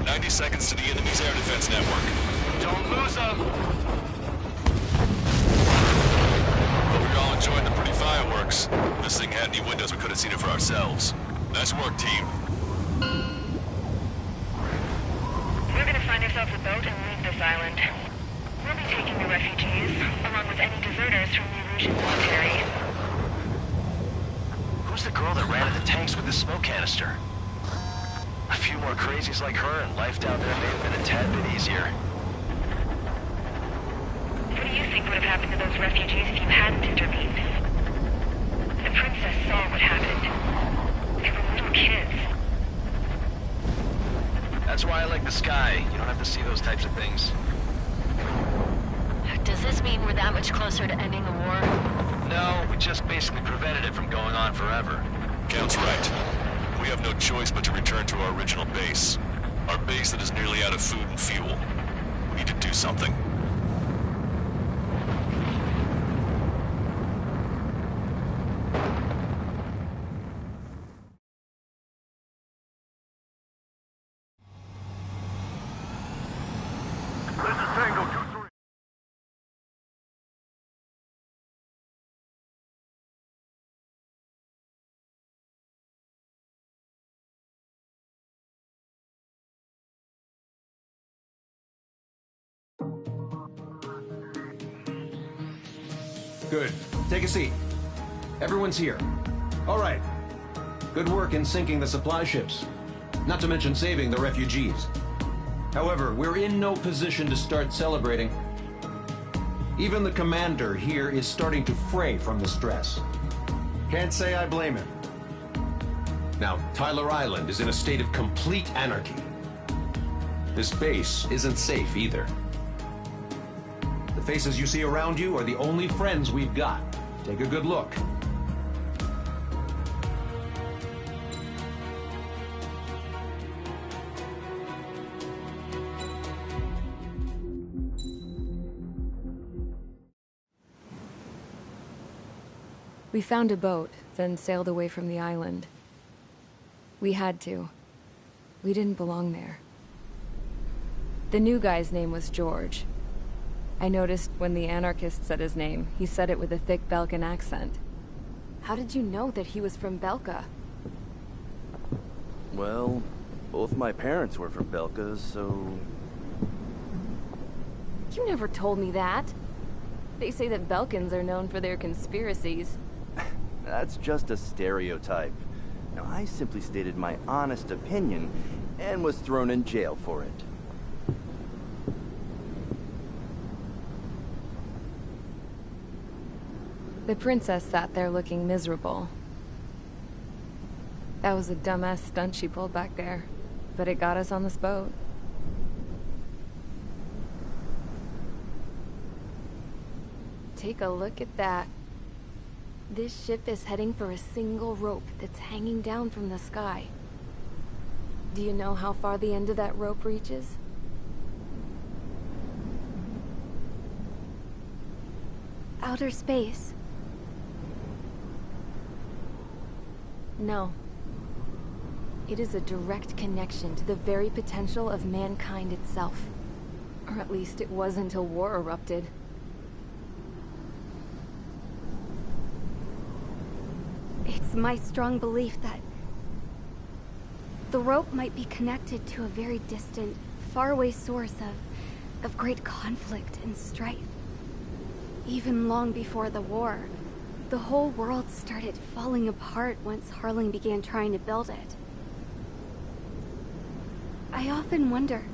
S4: "90 seconds to the enemy's air defense network.
S21: Don't lose them!
S4: But we're all enjoying the pretty fireworks. If this thing had any windows, we could have seen it for ourselves. Nice work, team.
S9: We're gonna find ourselves a boat and leave this island. We'll be taking the refugees, along with any deserters from the Illusion military.
S21: Who's the girl that ran at the tanks with the smoke canister? A few more crazies like her and life down there may have been a tad bit easier.
S9: What do you think would have happened to those refugees if you hadn't intervened? The princess saw what happened. They were little kids.
S21: That's why I like the sky. You don't have to see those types of things.
S14: Does this mean we're that much closer to ending the war?
S21: No, we just basically prevented it from going on forever.
S4: Count's right. We have no choice but to return to our original base. Our base that is nearly out of food and fuel. We need to do something.
S8: This is Tango 2-3.
S12: Good. Take a seat. Everyone's here. All right. Good work in sinking the supply ships. Not to mention saving the refugees. However, we're in no position to start celebrating. Even the commander here is starting to fray from the stress. Can't say I blame him. Now, Tyler Island is in a state of complete anarchy. This base isn't safe either. The faces you see around you are the only friends we've got. Take a good look.
S15: We found a boat, then sailed away from the island. We had to. We didn't belong there. The new guy's name was George. I noticed when the anarchist said his name, he said it with a thick Belkan accent. How did you know that he was from Belka?
S2: Well, both my parents were from Belka, so...
S15: You never told me that. They say that Belkans are known for their conspiracies.
S2: That's just a stereotype. Now, I simply stated my honest opinion and was thrown in jail for it.
S15: The princess sat there looking miserable. That was a dumbass stunt she pulled back there, but it got us on this boat. Take a look at that. This ship is heading for a single rope that's hanging down from the sky. Do you know how far the end of that rope reaches?
S16: Outer space.
S15: No. It is a direct connection to the very potential of mankind itself. Or at least it was until war erupted.
S16: It's my strong belief that the rope might be connected to a very distant, faraway source of great conflict and strife. Even long before the war, the whole world started falling apart once Harling began trying to build it. I often wonder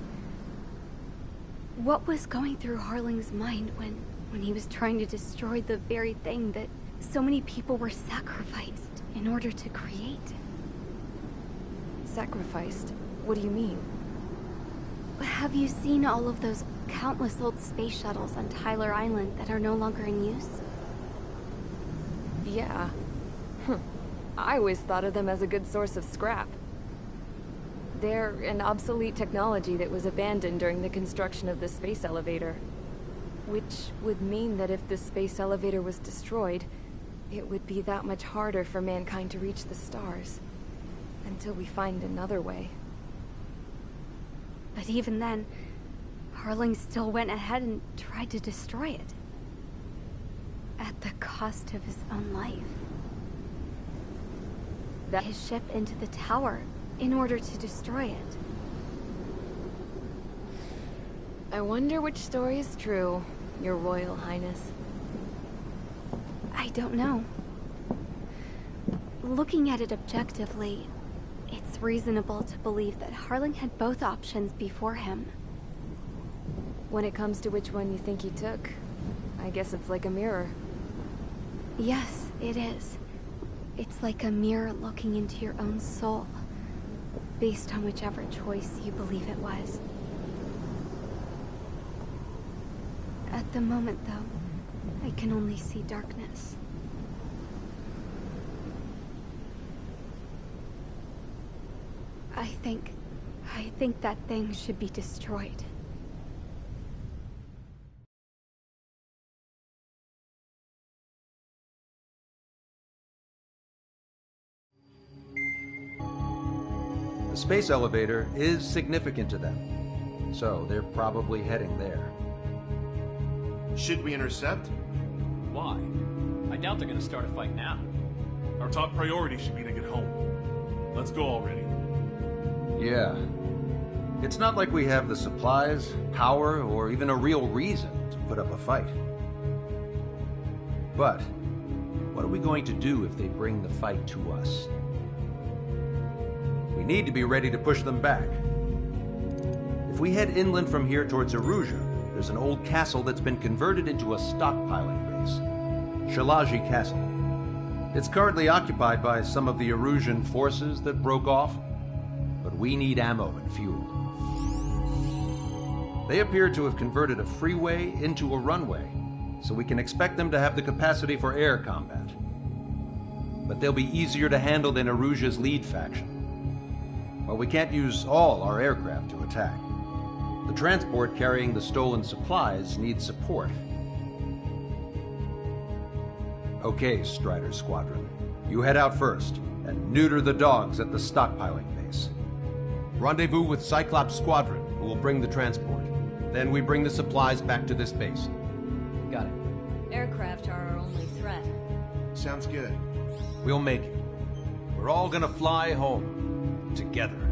S16: what was going through Harling's mind when he was trying to destroy the very thing that so many people were sacrificed in order to create.
S15: Sacrificed? What do you mean?
S16: Have you seen all of those countless old space shuttles on Tyler Island that are no longer in use?
S15: Yeah. I always thought of them as a good source of scrap. They're an obsolete technology that was abandoned during the construction of the space elevator. Which would mean that if the space elevator was destroyed, it would be that much harder for mankind to reach the stars. Until we find another way.
S16: But even then, Harling still went ahead and tried to destroy it. At the cost of his own life. That his ship into the tower in order to destroy it.
S15: I wonder which story is true, Your Royal Highness.
S16: I don't know. Looking at it objectively, it's reasonable to believe that Harling had both options before him.
S15: When it comes to which one you think he took, I guess it's like a mirror.
S16: Yes, it is. It's like a mirror looking into your own soul, based on whichever choice you believe it was. At the moment, though, I can only see darkness. I think that thing should be destroyed.
S22: The space elevator is significant to them, so they're probably heading there.
S21: Should we intercept?
S18: Why? I doubt they're gonna start a fight now.
S6: Our top priority should be to get home. Let's go already.
S22: Yeah. It's not like we have the supplies, power, or even a real reason to put up a fight. But, what are we going to do if they bring the fight to us? We need to be ready to push them back. If we head inland from here towards Aruja, there's an old castle that's been converted into a stockpiling base. Shalaji Castle. It's currently occupied by some of the Erusian forces that broke off, but we need ammo and fuel. They appear to have converted a freeway into a runway, so we can expect them to have the capacity for air combat. But they'll be easier to handle than Erusia's lead faction. Well, we can't use all our aircraft to attack. The transport carrying the stolen supplies needs support. Okay, Strider Squadron. You head out first, and neuter the dogs at the stockpiling base. Rendezvous with Cyclops Squadron, who will bring the transport. Then we bring the supplies back to this base.
S19: Got it.
S14: Aircraft are our only threat.
S22: Sounds good. We'll make it. We're all gonna fly home. Together.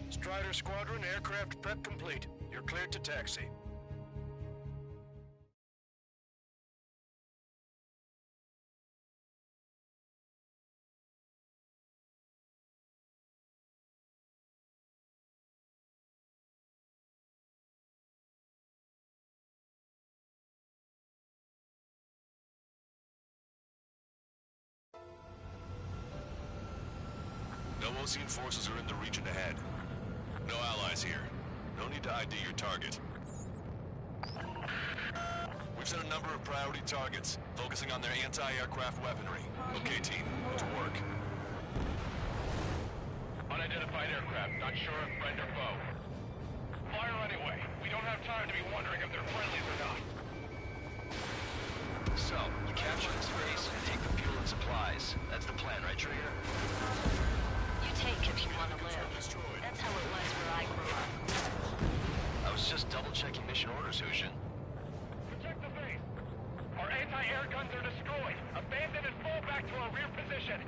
S21: Strider Squadron, aircraft prep complete. You're cleared to taxi.
S4: No Osean forces are in the region ahead. No allies here. No need to ID your target. We've set a number of priority targets, focusing on their anti-aircraft weaponry. Okay, team, to work.
S20: Unidentified aircraft, not sure if friend or foe. Fire anyway. We don't have time to be wondering if they're friendlies or not.
S10: So, you capture this base and take the fuel and supplies. That's the plan, right, Trigger?
S9: You take if you want to live. That's how it was where I grew up.
S10: I was just double-checking mission orders, Hushin.
S20: Protect the base. Our anti-air guns are destroyed. Abandon and fall back to our rear position.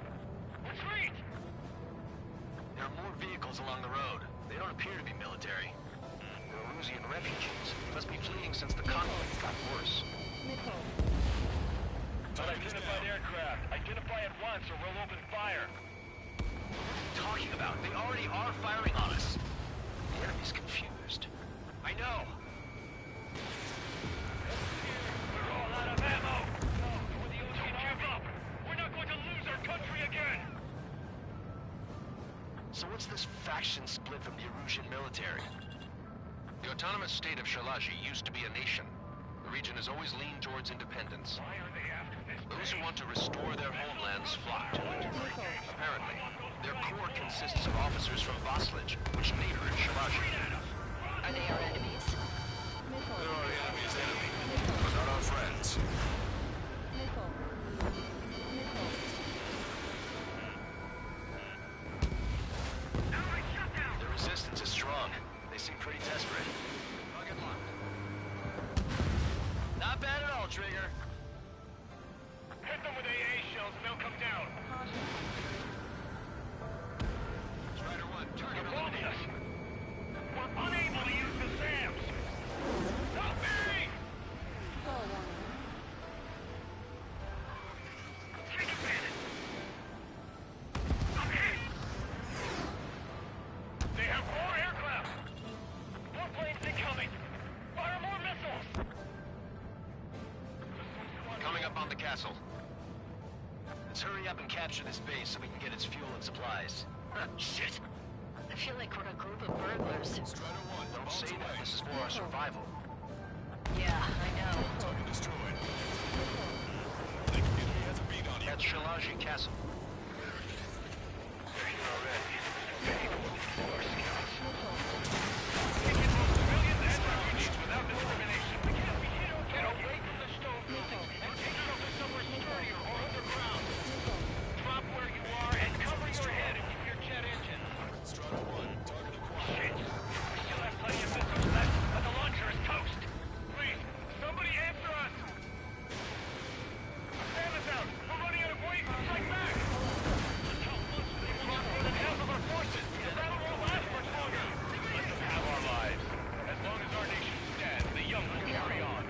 S20: Retreat!
S10: There are more vehicles along the road. They don't appear to be military. They're Erusian refugees. They must be fleeing since the conflict got worse.
S20: Unidentified aircraft. Identify at once or we'll open fire.
S10: What are you talking about? They already are firing on us. The enemy's confused. I know.
S20: We're all out of ammo. Don't give up. We're not going to lose our country again.
S10: So what's this faction split from the Erusian military?
S21: The autonomous state of Shalaji used to be a nation. The region has always leaned towards independence.
S20: Why are they after this?
S21: Those who want to restore their homelands flock to it. Apparently, their core consists of officers from Vaslij, which neighbor Shalaji.
S9: Are they our enemies?
S4: They're our enemy's enemy, but not our friends.
S10: The resistance is strong. They seem pretty desperate. Not bad at all, Trigger.
S20: Hit them with AA shells and they'll come down.
S21: Strider 1, target
S20: They're holding us. We're unable to use the SAMs. No!
S21: On the castle. Let's hurry up and capture this base so we can get its fuel and supplies.
S17: Shit. I feel like we're a group of burglars.
S21: Strider 1, don't say that. This is for our survival.
S17: Yeah, I know.
S4: Target destroyed. The enemy has a beat on you.
S21: That's Shalaji Castle.
S20: They're here already. Many will be our scouts. We can move civilians and refugees without discrimination. Get away from the stone buildings and take shelter somewhere sturdier or underground. Drop where you are and cover your head and keep your jet engine.
S4: Strider 1, target acquired.
S20: Shit. We still have plenty of missiles left, but the launcher is toast. Please, somebody answer us. Stand us out. We're running out of weight. Strike back. We've lost more than half of our forces. The battle won't last much longer. Let them have our lives. As long as our nation stands, the young will carry on.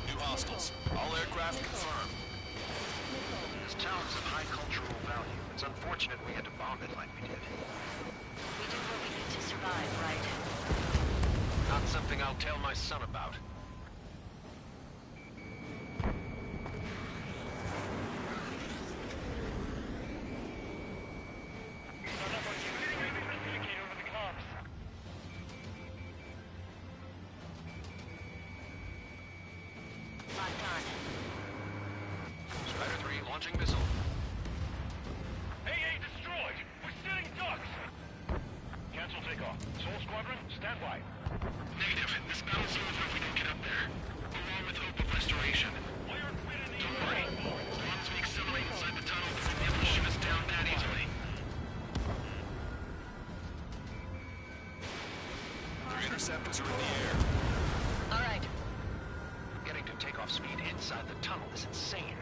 S4: New hostiles. All aircraft confirmed.
S21: This town is of high cultural value. It's unfortunate we had to bomb it like we did.
S17: We do what we need to survive, right?
S21: Not something I'll tell my son about.
S20: Communicate over the comms.
S17: Locked on.
S21: Strider 3 launching missile.
S20: AA destroyed! We're sitting ducks! Cancel takeoff. Soul Squadron, stand by.
S11: Negative. This battle's over if we don't get up there. Along with hope of restoration. Don't worry. As long as we accelerate inside the tunnel, they won't be able to shoot us down that easily.
S4: Their interceptors are in the air.
S17: All right.
S21: Getting to takeoff speed inside the tunnel is insane.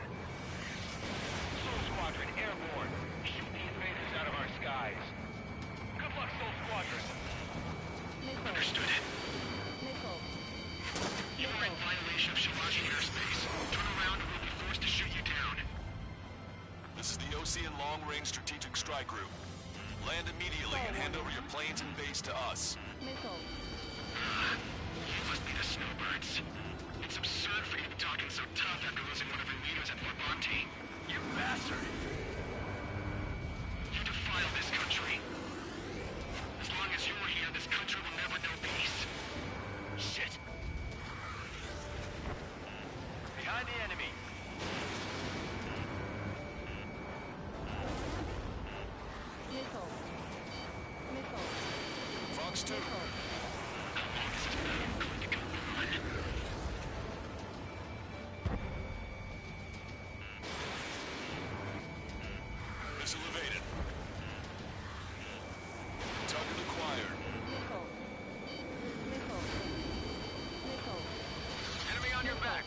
S20: Soul Squadron, airborne. Shoot the invaders out of our skies. Good luck, Soul Squadron.
S11: Understood it. You are in violation of Shalaji airspace. Turn around or we'll be forced to shoot you down.
S4: This is the Ocean Long Range Strategic Strike Group. Land immediately and hand over your planes and base to us.
S11: You must be the snowbirds. It's absurd for you to be talking so tough after losing one of your leaders at Fort Monte.
S20: You bastard!
S11: You defile this country. As long as you're here, this country will never know peace. Shit.
S20: Behind the enemy.
S4: Fox 2. Missile evaded. Target acquired.
S20: Enemy on your back.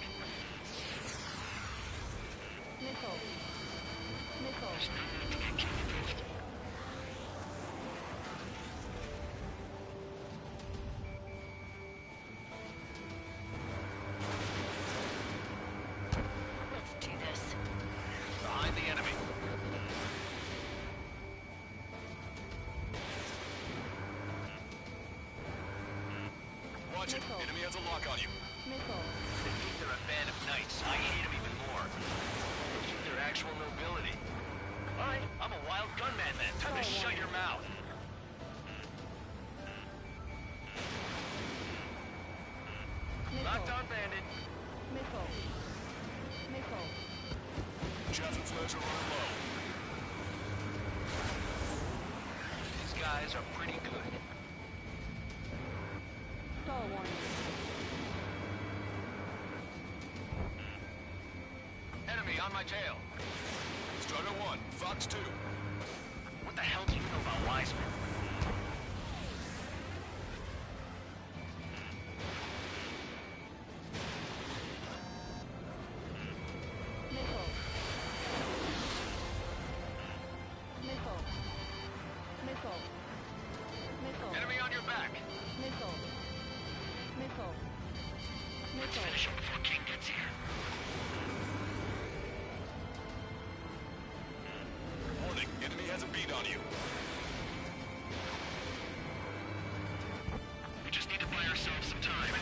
S17: Let's do this.
S21: Behind the enemy.
S4: Watch it. Enemy has a lock on you.
S21: They think they're a band of knights. I hate them even more. They think they're actual nobility. Alright, I'm a wild gunman then. Time to shut your mouth. Locked on bandit.
S4: Chaff and flares are running low.
S21: These guys are pretty good. Enemy on my tail.
S4: Strider 1, Fox 2.
S21: What the hell do you know about Wiseman? Enemy on your back.
S11: Let's finish him before King gets here.
S4: Warning, enemy has a beat on you.
S11: We just need to buy ourselves some time.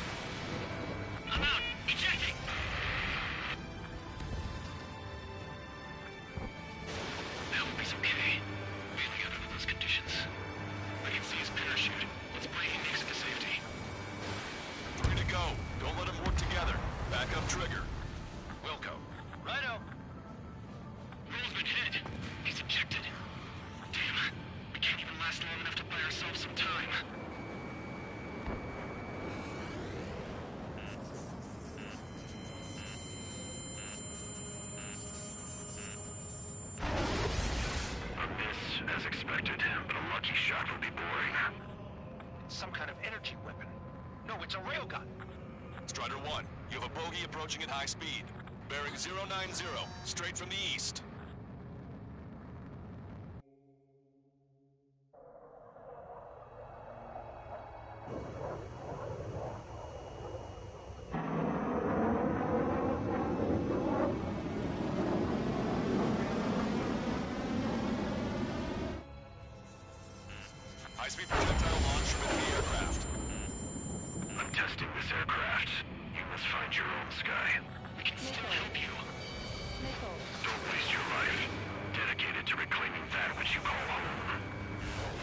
S11: shot would be boring.
S21: Some kind of energy weapon. No, it's a railgun.
S4: Strider 1, you have a bogey approaching at high speed. Bearing 090, straight from the east. High-speed projectile launch from the aircraft.
S11: I'm testing this aircraft. You must find your own sky. We can still help you. Don't waste your life. Dedicated to reclaiming that which you call home.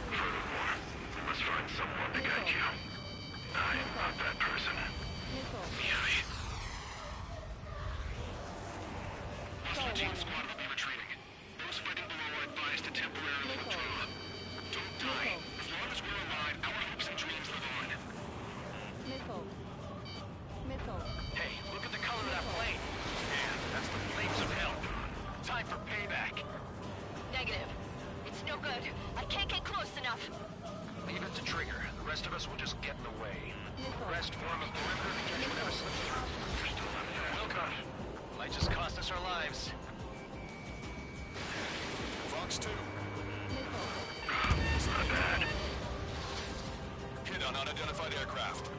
S11: Furthermore, we must find someone to guide you. I am not that person. Miami. Hostile team squad will be retreating. Those fighting below are advised to temporarily withdraw. Don't die. As long as we're alive, our hopes and dreams live on.
S21: Hey, look at the color of that plane. Yeah, that's the flames of hell. Time for payback.
S17: Negative. It's no good. I can't get close enough.
S21: Leave it to Trigger. The rest of us will just get in the way. The rest form a perimeter to catch whatever slips through. We're still on there. Wilco. Might just cost us our lives.
S4: Fox 2.
S11: It's not bad.
S4: Hit on unidentified aircraft.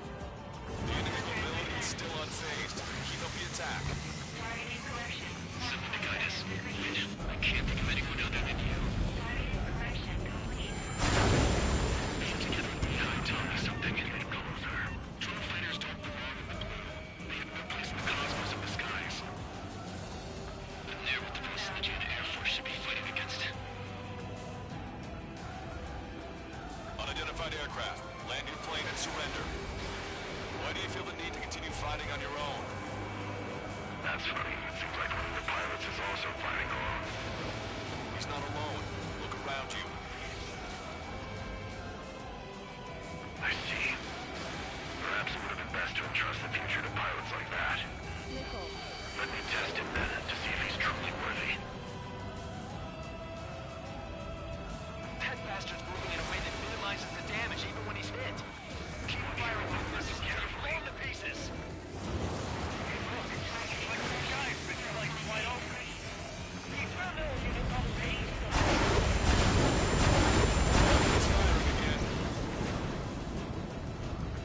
S4: The enemy mobility is still unfazed. Keep up the attack.
S9: Targeting collection.
S11: Someone to guide us. I can't think of anyone other than you.
S9: Targeting collection complete.
S11: Band together with me, tell me something and then closer. Drone fighters don't belong in the blue. They have no place in the cosmos of the skies. But they're what the Post-Legion Air Force should be fighting against.
S4: Unidentified aircraft. Land your plane and surrender. Why do you feel the need to continue fighting on your own?
S11: That's funny. It seems like one of the pilots is also fighting alone.
S4: He's not alone. Look around you.
S11: I see. Perhaps it would have been best to entrust the future to pilots like that. Let me test him then, to see if he's truly worthy.
S21: That bastard's moving in a way that minimizes the damage even when he's hit. Keep firing with this carefully. Blow him to pieces.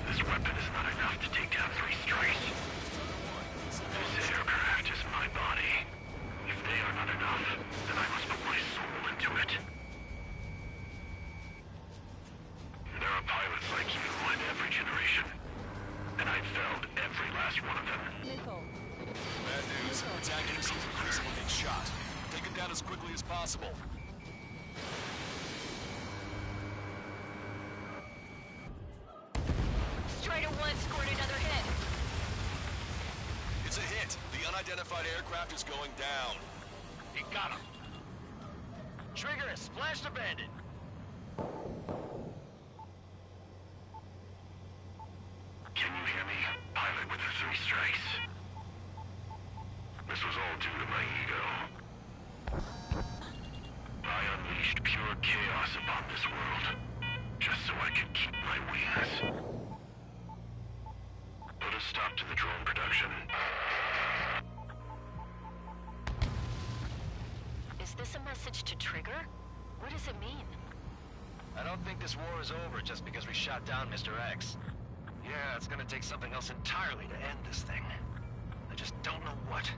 S11: This weapon is not enough to take down 3 strikes. This aircraft is my body. If they are not enough, then I must put my soul into it. There are pilots like you in every generation. And I've felled every last one of them.
S4: Bad news. Attackers is increasingly being shot. Take them down as quickly as possible.
S17: Strider 1 scored another hit.
S4: It's a hit. The unidentified aircraft is going down.
S21: He got him. Trigger has splashed a bandit.
S11: Can you hear me? Pilot with the 3 strikes. This was all due to my ego. I unleashed pure chaos upon this world, just so I could keep my wings. Put a stop to the drone production.
S17: Is this a message to Trigger? What does it mean?
S21: I don't think this war is over just because we shot down Mr. X. Yeah, it's gonna take something else entirely to end this thing. I just don't know what.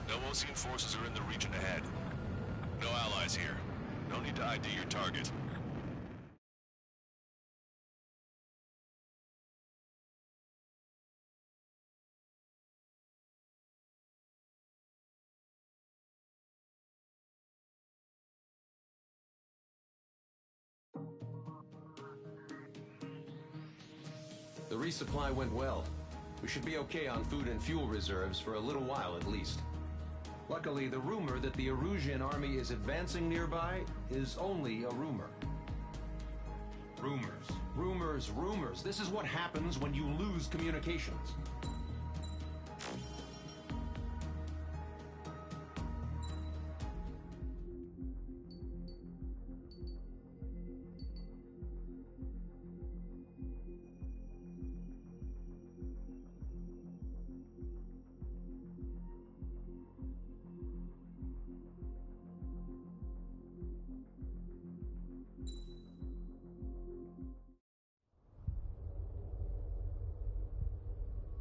S4: No Osean forces are in the region ahead. No allies here. No need to ID your target.
S12: The resupply went well. We should be okay on food and fuel reserves for a little while at least. Luckily, the rumor that the Erusian army is advancing nearby is only a rumor. Rumors Rumors. This is what happens when you lose communications.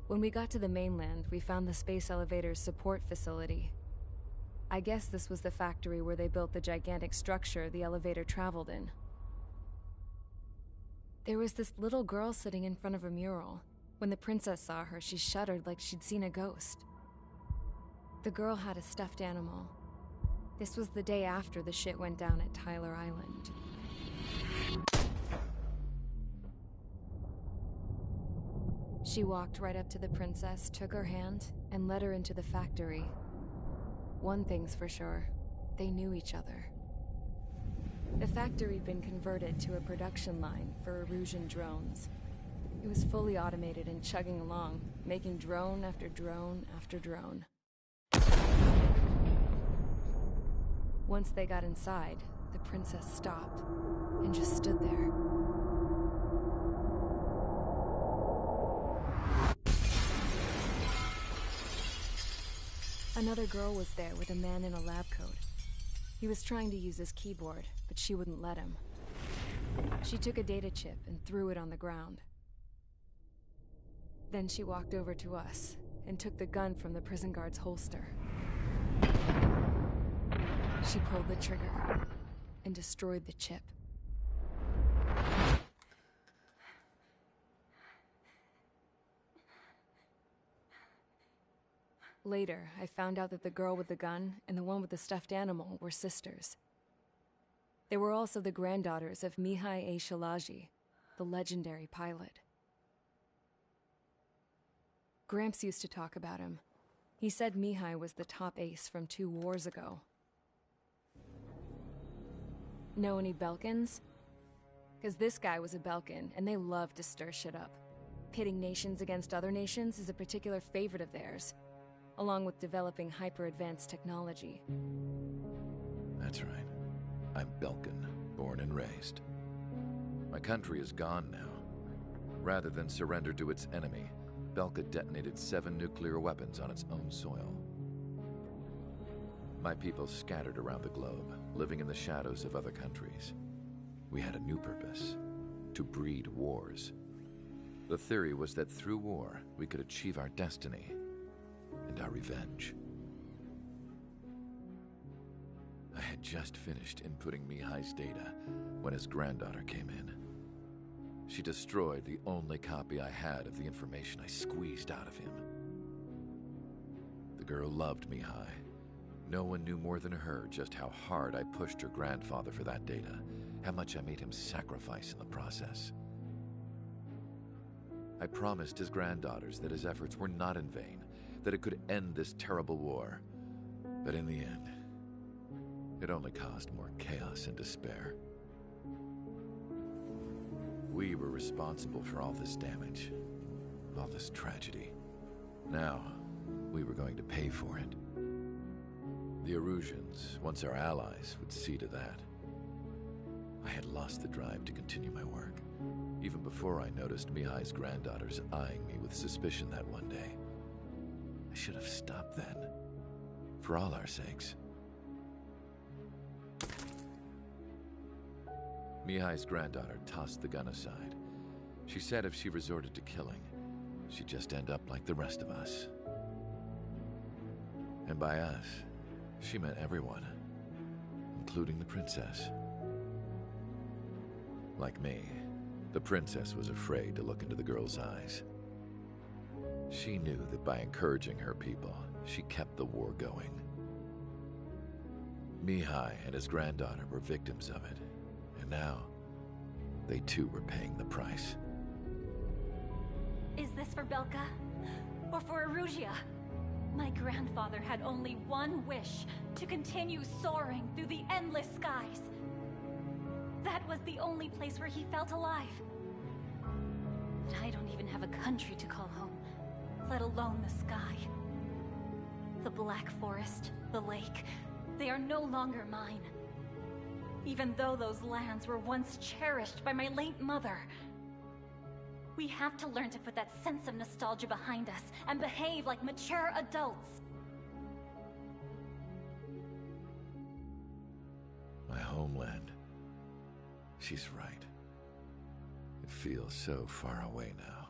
S15: When we got to the mainland, we found the space elevator's support facility. I guess this was the factory where they built the gigantic structure the elevator traveled in. There was this little girl sitting in front of a mural. When the princess saw her, she shuddered like she'd seen a ghost. The girl had a stuffed animal. This was the day after the shit went down at Tyler Island. She walked right up to the princess, took her hand, and led her into the factory. One thing's for sure, they knew each other. The factory'd been converted to a production line for Erusian drones. It was fully automated and chugging along, making drone after drone after drone. Once they got inside, the princess stopped and just stood there. Another girl was there with a man in a lab coat. He was trying to use his keyboard, but she wouldn't let him. She took a data chip and threw it on the ground. Then she walked over to us and took the gun from the prison guard's holster. She pulled the trigger and destroyed the chip. Later, I found out that the girl with the gun and the one with the stuffed animal were sisters. They were also the granddaughters of Mihai A. Shalaji, the legendary pilot. Gramps used to talk about him. He said Mihai was the top ace from 2 wars ago. Know any Belkans? 'Cause this guy was a Belkan, and they love to stir shit up. Pitting nations against other nations is a particular favorite of theirs, along with developing hyper-advanced technology.
S1: That's right. I'm Belkan, born and raised. My country is gone now. Rather than surrender to its enemy, Belka detonated 7 nuclear weapons on its own soil. My people scattered around the globe, living in the shadows of other countries. We had a new purpose: to breed wars. The theory was that through war, we could achieve our destiny and our revenge. I had just finished inputting Mihai's data when his granddaughter came in. She destroyed the only copy I had of the information I squeezed out of him. The girl loved Mihai. No one knew more than her just how hard I pushed her grandfather for that data, how much I made him sacrifice in the process. I promised his granddaughters that his efforts were not in vain, that it could end this terrible war. But in the end, it only caused more chaos and despair. We were responsible for all this damage, all this tragedy. Now, we were going to pay for it. The Erusians, once our allies, would see to that. I had lost the drive to continue my work, even before I noticed Mihai's granddaughters eyeing me with suspicion that one day. I should have stopped then, for all our sakes. Mihai's granddaughter tossed the gun aside. She said if she resorted to killing, she'd just end up like the rest of us. And by us, she meant everyone, including the princess. Like me, the princess was afraid to look into the girl's eyes. She knew that by encouraging her people, she kept the war going. Mihai and his granddaughter were victims of it, and now they too were paying the price.
S3: Is this for Belka? Or for Erusia? My grandfather had only one wish: to continue soaring through the endless skies. That was the only place where he felt alive. And I don't even have a country to call home, let alone the sky. The Black Forest, the lake, they are no longer mine. Even though those lands were once cherished by my late mother. We have to learn to put that sense of nostalgia behind us and behave like mature adults.
S1: My homeland. She's right. It feels so far away now.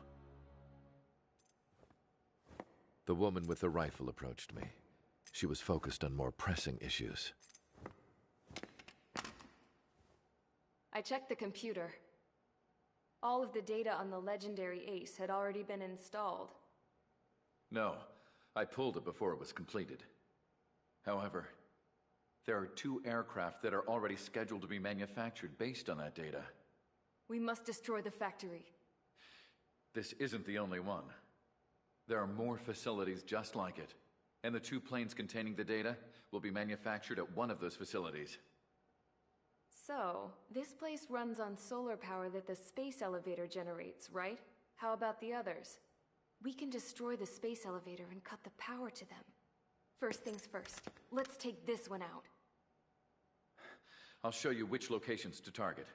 S1: The woman with the rifle approached me. She was focused on more pressing issues.
S15: I checked the computer. All of the data on the legendary Ace had already been installed.
S1: No, I pulled it before it was completed. However, there are 2 aircraft that are already scheduled to be manufactured based on that data.
S15: We must destroy the factory.
S1: This isn't the only one. There are more facilities just like it, and the 2 planes containing the data will be manufactured at one of those facilities.
S15: So, this place runs on solar power that the space elevator generates, right? How about the others? We can destroy the space elevator and cut the power to them. First things first, let's take this one out.
S1: I'll show you which locations to target.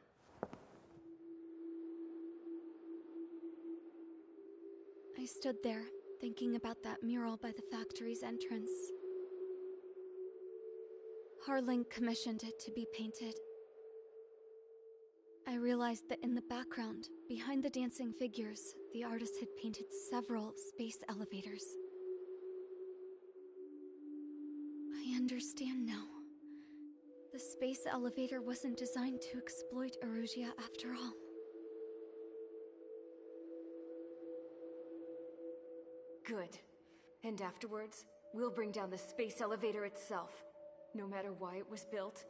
S16: I stood there, thinking about that mural by the factory's entrance. Harling commissioned it to be painted. I realized that in the background, behind the dancing figures, the artist had painted several space elevators. I understand now. The space elevator wasn't designed to exploit Erusia after all.
S15: Good. And afterwards, we'll bring down the space elevator itself. No matter why it was built,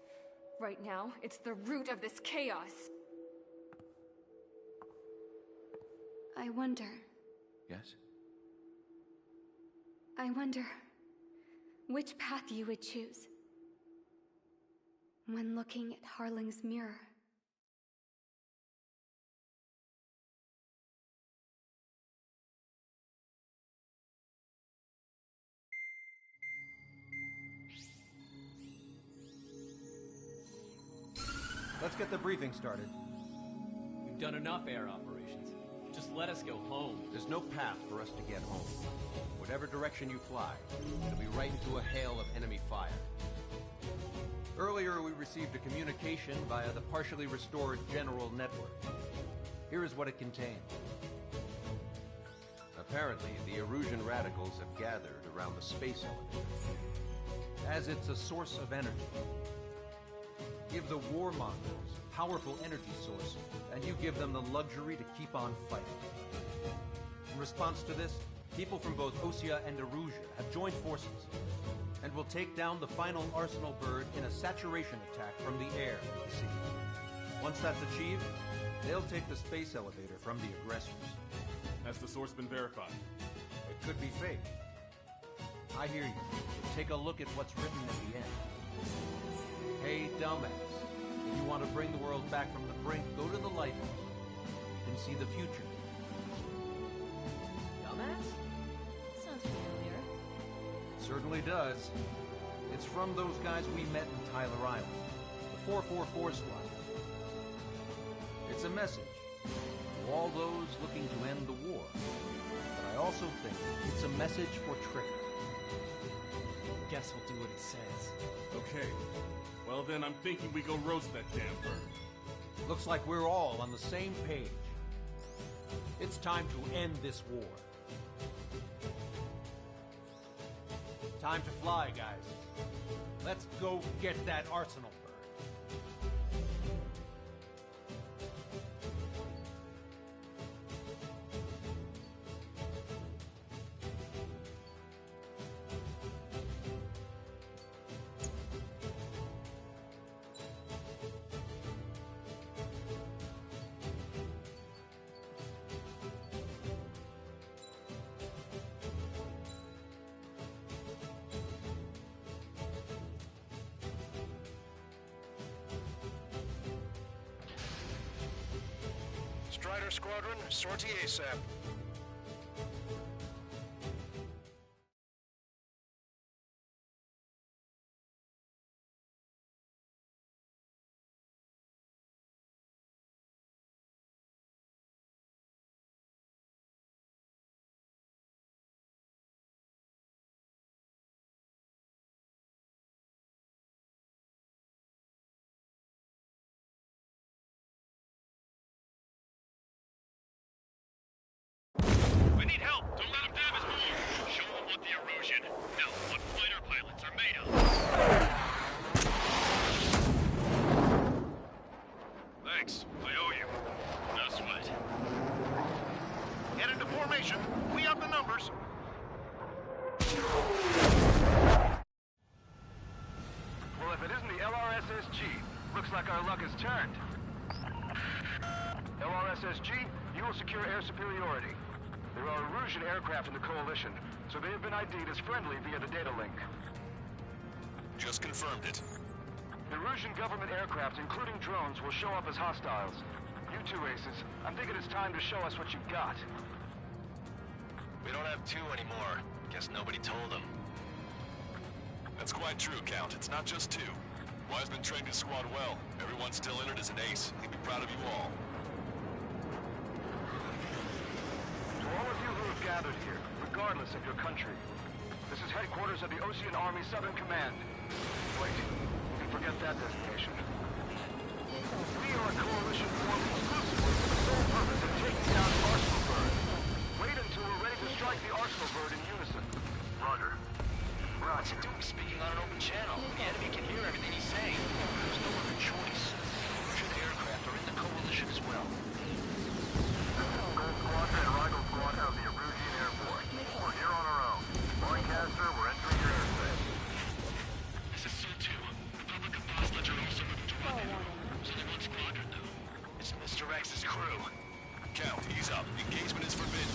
S15: right now, it's the root of this chaos.
S16: I wonder.
S1: Yes?
S16: I wonder which path you would choose when looking at Harling's mirror.
S22: Let's get the briefing started.
S18: We've done enough air operations. Just let us go home.
S22: There's no path for us to get home. Whatever direction you fly, it'll be right into a hail of enemy fire. Earlier, we received a communication via the partially restored general network. Here is what it contained. Apparently, the Erusian radicals have gathered around the space elevator, as it's a source of energy. Give the warmongers a powerful energy source, and you give them the luxury to keep on fighting. In response to this, people from both Osea and Erusia have joined forces, and will take down the final Arsenal bird in a saturation attack from the air, you see. Once that's achieved, they'll take the space elevator from the aggressors.
S6: Has the source been verified?
S22: It could be fake. I hear you. Take a look at what's written at the end. Hey, dumbass. If you want to bring the world back from the brink, go to the lighthouse and see the future.
S14: Dumbass? Sounds familiar.
S22: It certainly does. It's from those guys we met in Tyler Island, the 444 squad. It's a message to all those looking to end the war. But I also think it's a message for Trigger.
S18: Guess we'll do what it says.
S6: Okay. Well then, I'm thinking we go roast that damn bird.
S22: Looks like we're all on the same page. It's time to end this war. Time to fly, guys. Let's go get that Arsenal bird.
S5: Strider Squadron, sortie ASAP.
S11: We need help! Don't let them damage more! Show them what the erosion, no, what fighter pilots are made of! Thanks, I owe you. No sweat.
S5: Get into formation. We have the numbers.
S8: Well, if it isn't the LRSSG, looks like our luck has turned. LRSSG, you will secure air superiority. There are Erusian aircraft in the Coalition, so they have been ID'd as friendly via the data link.
S4: Just confirmed it.
S8: Erusian government aircraft, including drones, will show up as hostiles. You two aces, I'm thinking it's time to show us what you got.
S21: We don't have two anymore. Guess nobody told them.
S4: That's quite true, Count. It's not just two. Wiseman trained his squad well. Everyone's still in it as an ace. He'd be proud of you all.
S8: To all of you who have gathered here, regardless of your country, this is headquarters of the Ocean Army Southern Command. Wait, you can forget that designation. We are a coalition formed exclusively for the sole purpose of taking down the Arsenal Bird. Wait until we're ready to strike the Arsenal Bird in unison. Roger.
S21: What's it doing speaking on an open channel? The enemy can hear everything he's saying. There's no other choice. Erusian aircraft are in the Coalition as well.
S8: Gold Squadron and Rigel Squad out of the Erusian Air Force. We're here on our own. Broadcaster, we're entering your airspace.
S11: This is SIL-2. Republic of Boss Ledger also moved to rendezvous. There's only one squadron, though.
S21: It's Mr. X's crew.
S4: Count, ease up. Engagement is forbidden.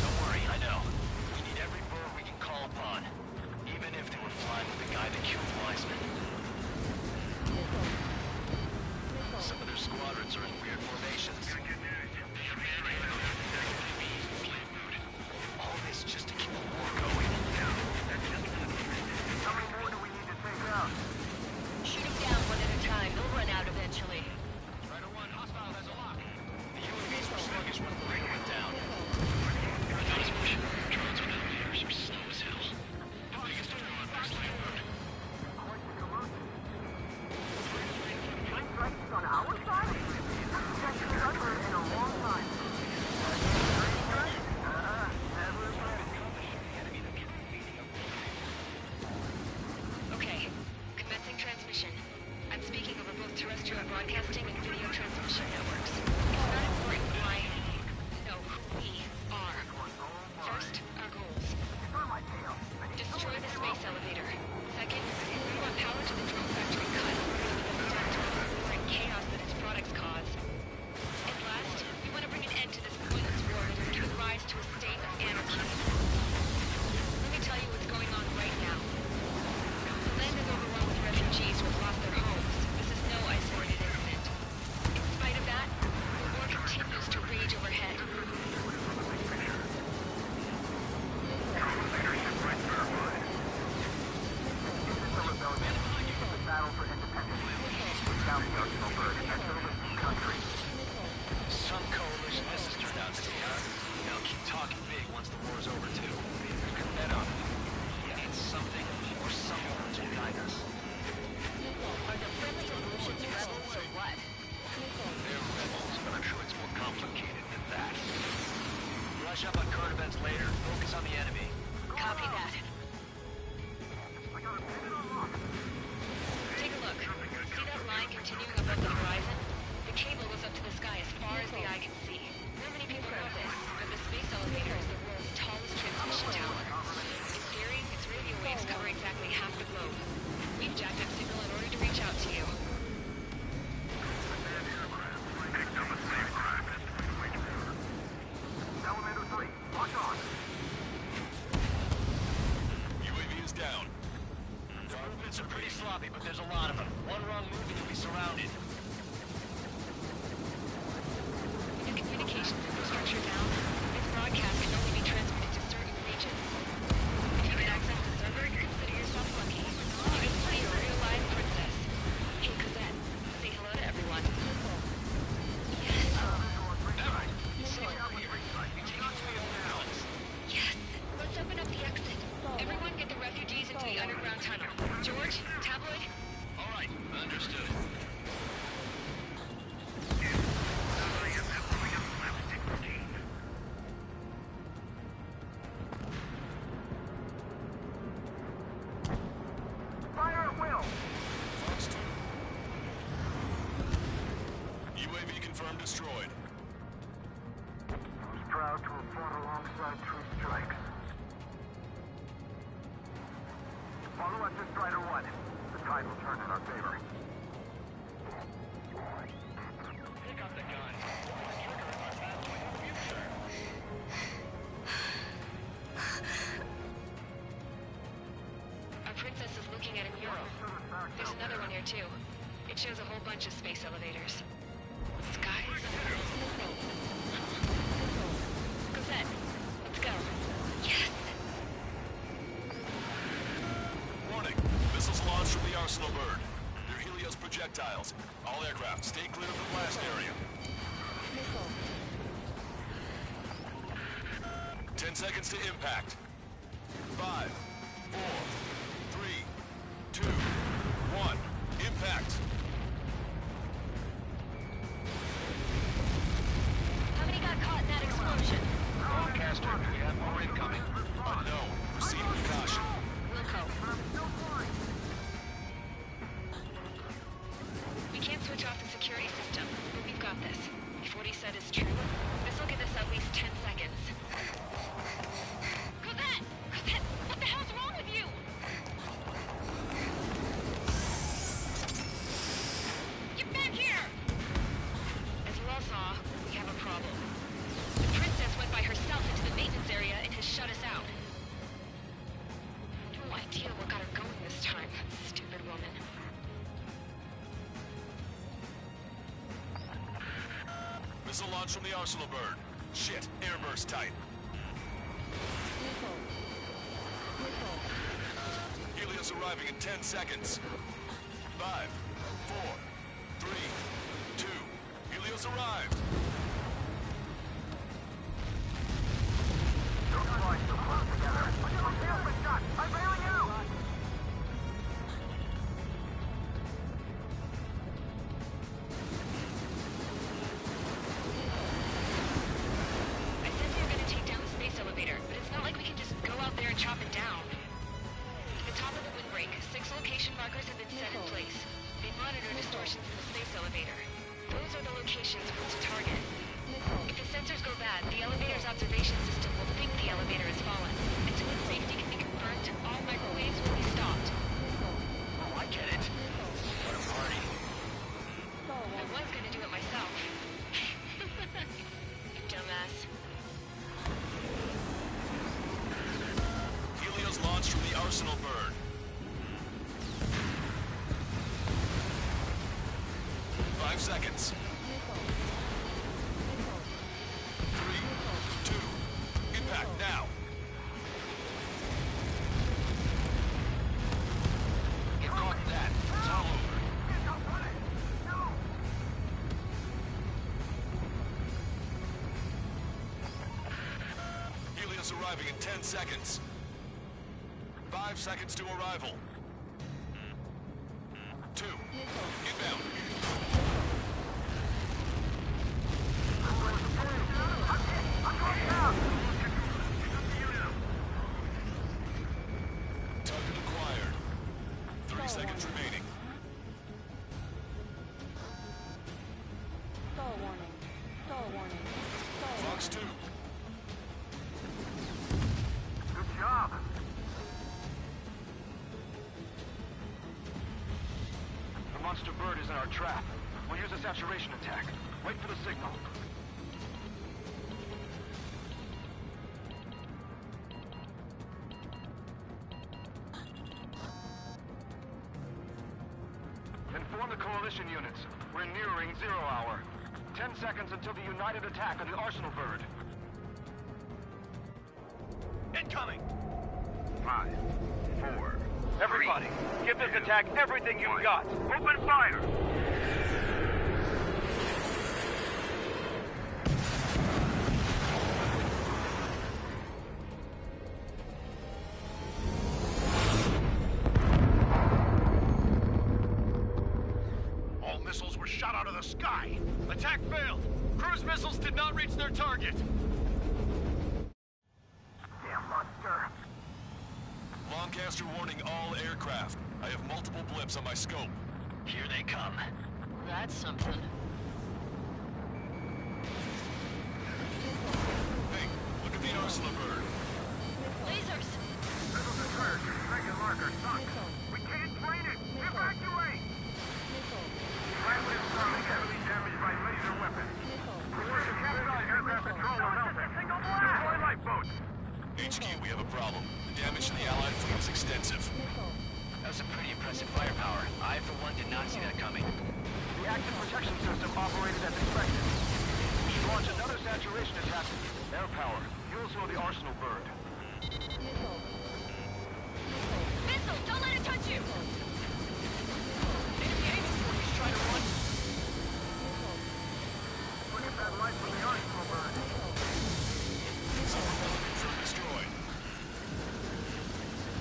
S21: Don't worry, I know. We need every bird we can call upon. Even if they were flying with the guy that killed Wiseman. Some of their squadrons are in weird formations. All this just to keep the war going.
S8: How many more do we need to take out?
S17: Shoot them down one at a time. They'll run out eventually.
S21: Strider 1, hostile has a lock. The UAVs were sluggish when the radar went down.
S11: Without pushing, drones with elevators are slow as hell. The biggest threat on First Line Road.
S8: On our side? That's under in a long time.
S9: Okay, commencing transmission. I'm speaking over both terrestrial broadcasting and video transmission networks. It's not important why... No, who we are. First, our goals. Destroy the space elevator. Second, we want power to the drone factory cut. And chaos that its products cause. And last, we want to bring an end to this pointless war that has given rise to a state of anarchy. Let me tell you what's going on right now. The land is overrun with refugees who have lost their homes. This is no isolated incident. In spite of that, the war continues to rage overhead.
S8: Battle for independence. Down the Arsenal Bird and enter the country.
S21: Some coalition misses turned out to be, huh? They'll keep talking big once the war's over, too. You can bet on it. We need something or someone to guide us.
S17: Are the friendly Erusians rebels or what?
S21: They're rebels, but I'm sure it's more complicated than that. Brush up on current events later. Focus on the enemy.
S17: Copy that.
S9: Take a look. See that line continuing above the horizon? The cable goes up to the sky as far as the eye can see. Not many people know this, but the space elevator is the world's tallest transmission tower. In theory, its radio waves cover exactly half the globe. We've jacked up signal in order to reach out to you.
S8: Salamander 3, lock on.
S4: Confirmed destroyed.
S8: He's proud to have fought alongside true strikes. Follow up to Strider 1. The tide will turn in our favor.
S20: Pick up the gun. Trigger is our pathway to the future.
S9: Our princess is looking at a mural. There's another one here too. It shows a whole bunch of space elevators. Skies. Cosette, let's go. Yes!
S4: Warning. Missiles launched from the Arsenal bird. They're Helios projectiles. All aircraft, stay clear of the blast area. 10 seconds to impact. 5, 4, 3, 2, 1. Impact.
S3: How many got caught in that explosion?
S21: Broadcaster, we have more incoming.
S4: Unknown. Proceed with caution.
S9: Wilco. We can't switch off the security system, but we've got this. If what he said is true, this will give us at least 10 seconds. Cosette! Cosette! What the hell's wrong with you? Get back here! As you all saw, we have a problem. The princess went by herself into the maintenance area and has shut us out. No idea what got her going this time. Stupid woman.
S4: Missile launch from the Arsenal bird. Shit, airburst tight. Helios arriving in 10 seconds. 5, 4, 3, 2. Helios arrived.
S8: Don't fly so close together. I'm bailing out!
S9: I said we were gonna take down the space elevator, but it's not like we can just go out there and chop it down. At the top of the windbreak, 6 location markers have been set in place. They monitor distortions in the space elevator. Those are the locations we're to target. If the sensors go bad, the elevator's observation system will think the elevator has fallen. Until its safety can be confirmed, all microwaves will be stopped.
S21: Oh, I get it. What a party.
S9: I was gonna do it myself. You dumbass.
S4: Helios launched from the Arsenal bird. 5 seconds. 3, 2. Impact now.
S21: Get caught in that. It's all over.
S4: Helios arriving in 10 seconds. 5 seconds to arrival. 2. Inbound. Target acquired. 3 seconds remaining.
S7: Stall warning. Stall warning.
S4: Fox 2.
S8: Good job.
S21: The monster bird is in our trap. We'll use a saturation attack. Wait for the signal. Inform the coalition units. We're nearing 0 hour. 10 seconds until the united attack on the Arsenal bird. Incoming!
S8: 5, 4.
S21: Everybody, give this attack everything you've got.
S8: Open fire!
S5: All missiles were shot out of the sky. Attack failed. Cruise missiles did not reach their target.
S8: Damn monster.
S4: Lancaster warning all aircraft. I have multiple blips on my scope.
S21: Here they come.
S9: That's something.
S4: problem. The damage to the Allied fleet is extensive.
S21: That was some pretty impressive firepower. I, for one, did not see that coming.
S8: The active protection system operated as expected. We should launch another saturation attack. Air power. Fuel so the arsenal burned.
S9: Missile! Don't let it touch you! Enemy aiming for you. Try to run.
S8: Look at that light from the arsenal burn.
S4: Destroyed.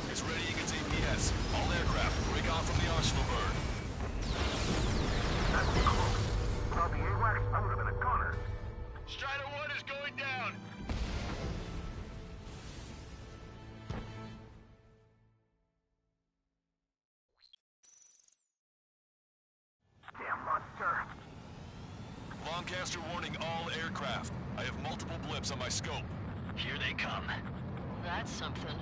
S4: It's readying its APS. All aircraft, break off from the arsenal burn.
S8: That's close. Without the AWACS, I would have been a goner.
S5: Strider 1 is going down.
S8: Damn monster.
S4: Lancaster warning all aircraft. I have multiple blips on my scope.
S21: Here they come.
S17: That's something.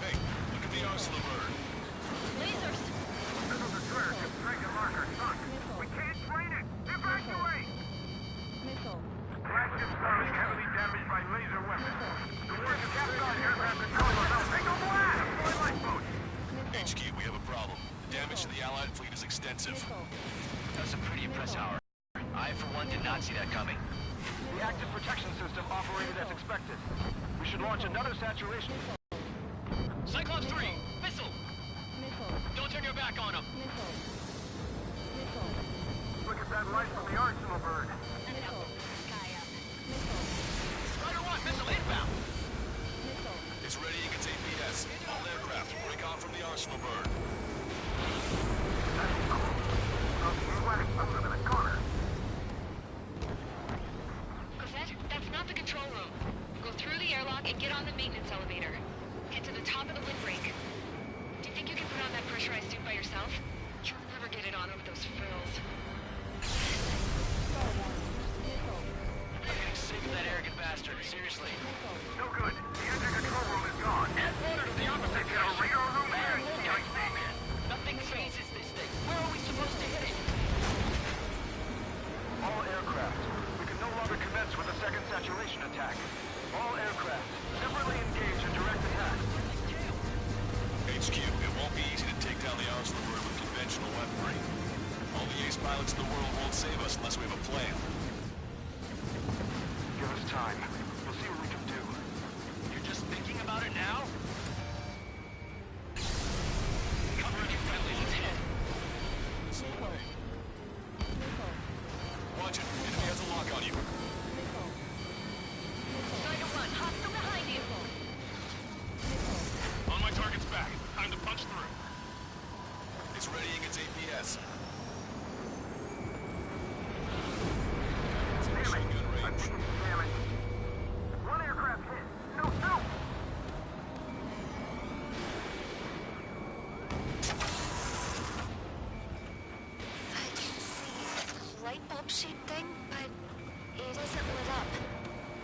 S4: Hey, look at the arsenal burn.
S9: Lasers!
S8: Missile destroyer can strike and marker sunk. We can't train it. Evacuate! Flagship star is heavily damaged by laser weapons. The worst captain aircraft is going without single blast! Deploy lifeboats!
S4: HQ, we have a problem. The damage to the Allied fleet is extensive.
S21: That was a pretty impressive power. I, for one, did not see that coming.
S8: The active protection system operated as expected. We should launch another saturation.
S21: Cyclops 3! Missile! Don't turn your back on them!
S8: Look at that light from the arsenal bird.
S21: Strider 1, missile inbound!
S4: It's readying its APS. All aircraft, break off from the arsenal burn.
S8: That's cool. Without the AWACS, I would have been a goner.
S9: Cosette, that's not the control room. Go through the airlock and get on the maintenance elevator. Get to the top of the windbreak. Do you think you can put on that pressurized suit by yourself? You'll never get it on over those frills.
S21: I'm getting sick of that arrogant bastard, seriously.
S8: No good. The engine control room is gone.
S21: Add water to the opposite
S8: Get a radar room here.
S21: Nothing phases this thing. Where are we supposed to hit it?
S8: All aircraft. We can no longer commence with a second saturation attack. All aircraft, separately engage in direct attack.
S4: HQ, it won't be easy to take down the arsenal burn with conventional weaponry. All the ace pilots in the world won't save us unless we have a plan.
S8: Give us time. We'll see what we can do.
S21: You're just thinking about it now? Cover any friendlies, let's hit.
S4: Missile away. Watch it. Enemy has a lock on you.
S9: Strider 1, hostile behind you.
S5: On my target's back. Time to punch through.
S4: It's readying its APS. It's machine gun range.
S8: Damage. One aircraft hit. No, no!
S17: I can see a light bulb shaped thing, but it isn't lit up.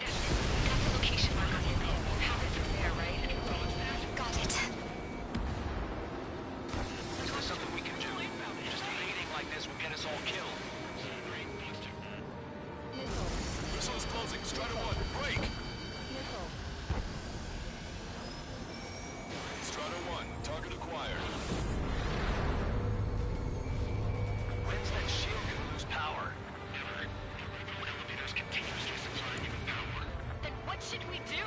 S9: That's the location mark on your map. Have it from there, right?
S17: Got it.
S21: There's not something we can do. Just evading like this will get us all killed.
S4: Missile is closing. Strider 1, break! Strider 1, target acquired.
S21: When's that shield gonna lose power?
S5: Elevators continuously supplying you with power.
S9: Then what should we do?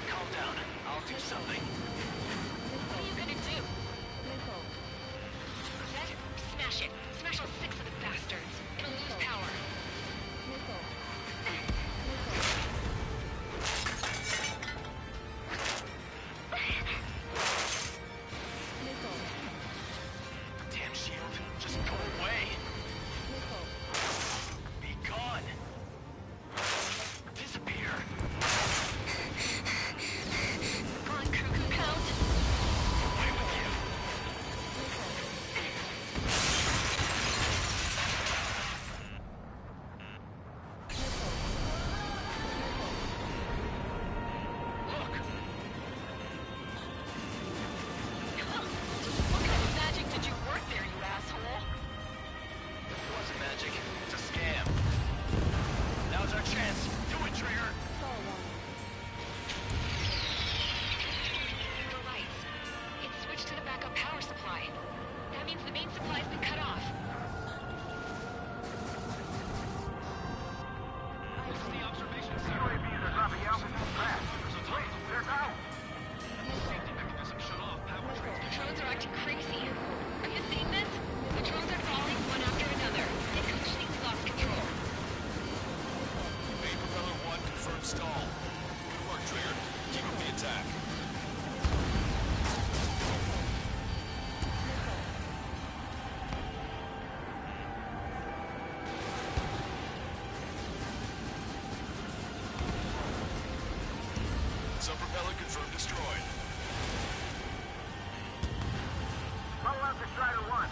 S21: Calm down. I'll do something.
S9: What are you gonna do? Cosette, smash it. Smash all 6 of the bastards. It'll lose power.
S4: confirmed destroyed.
S8: Follow out to Strider 1.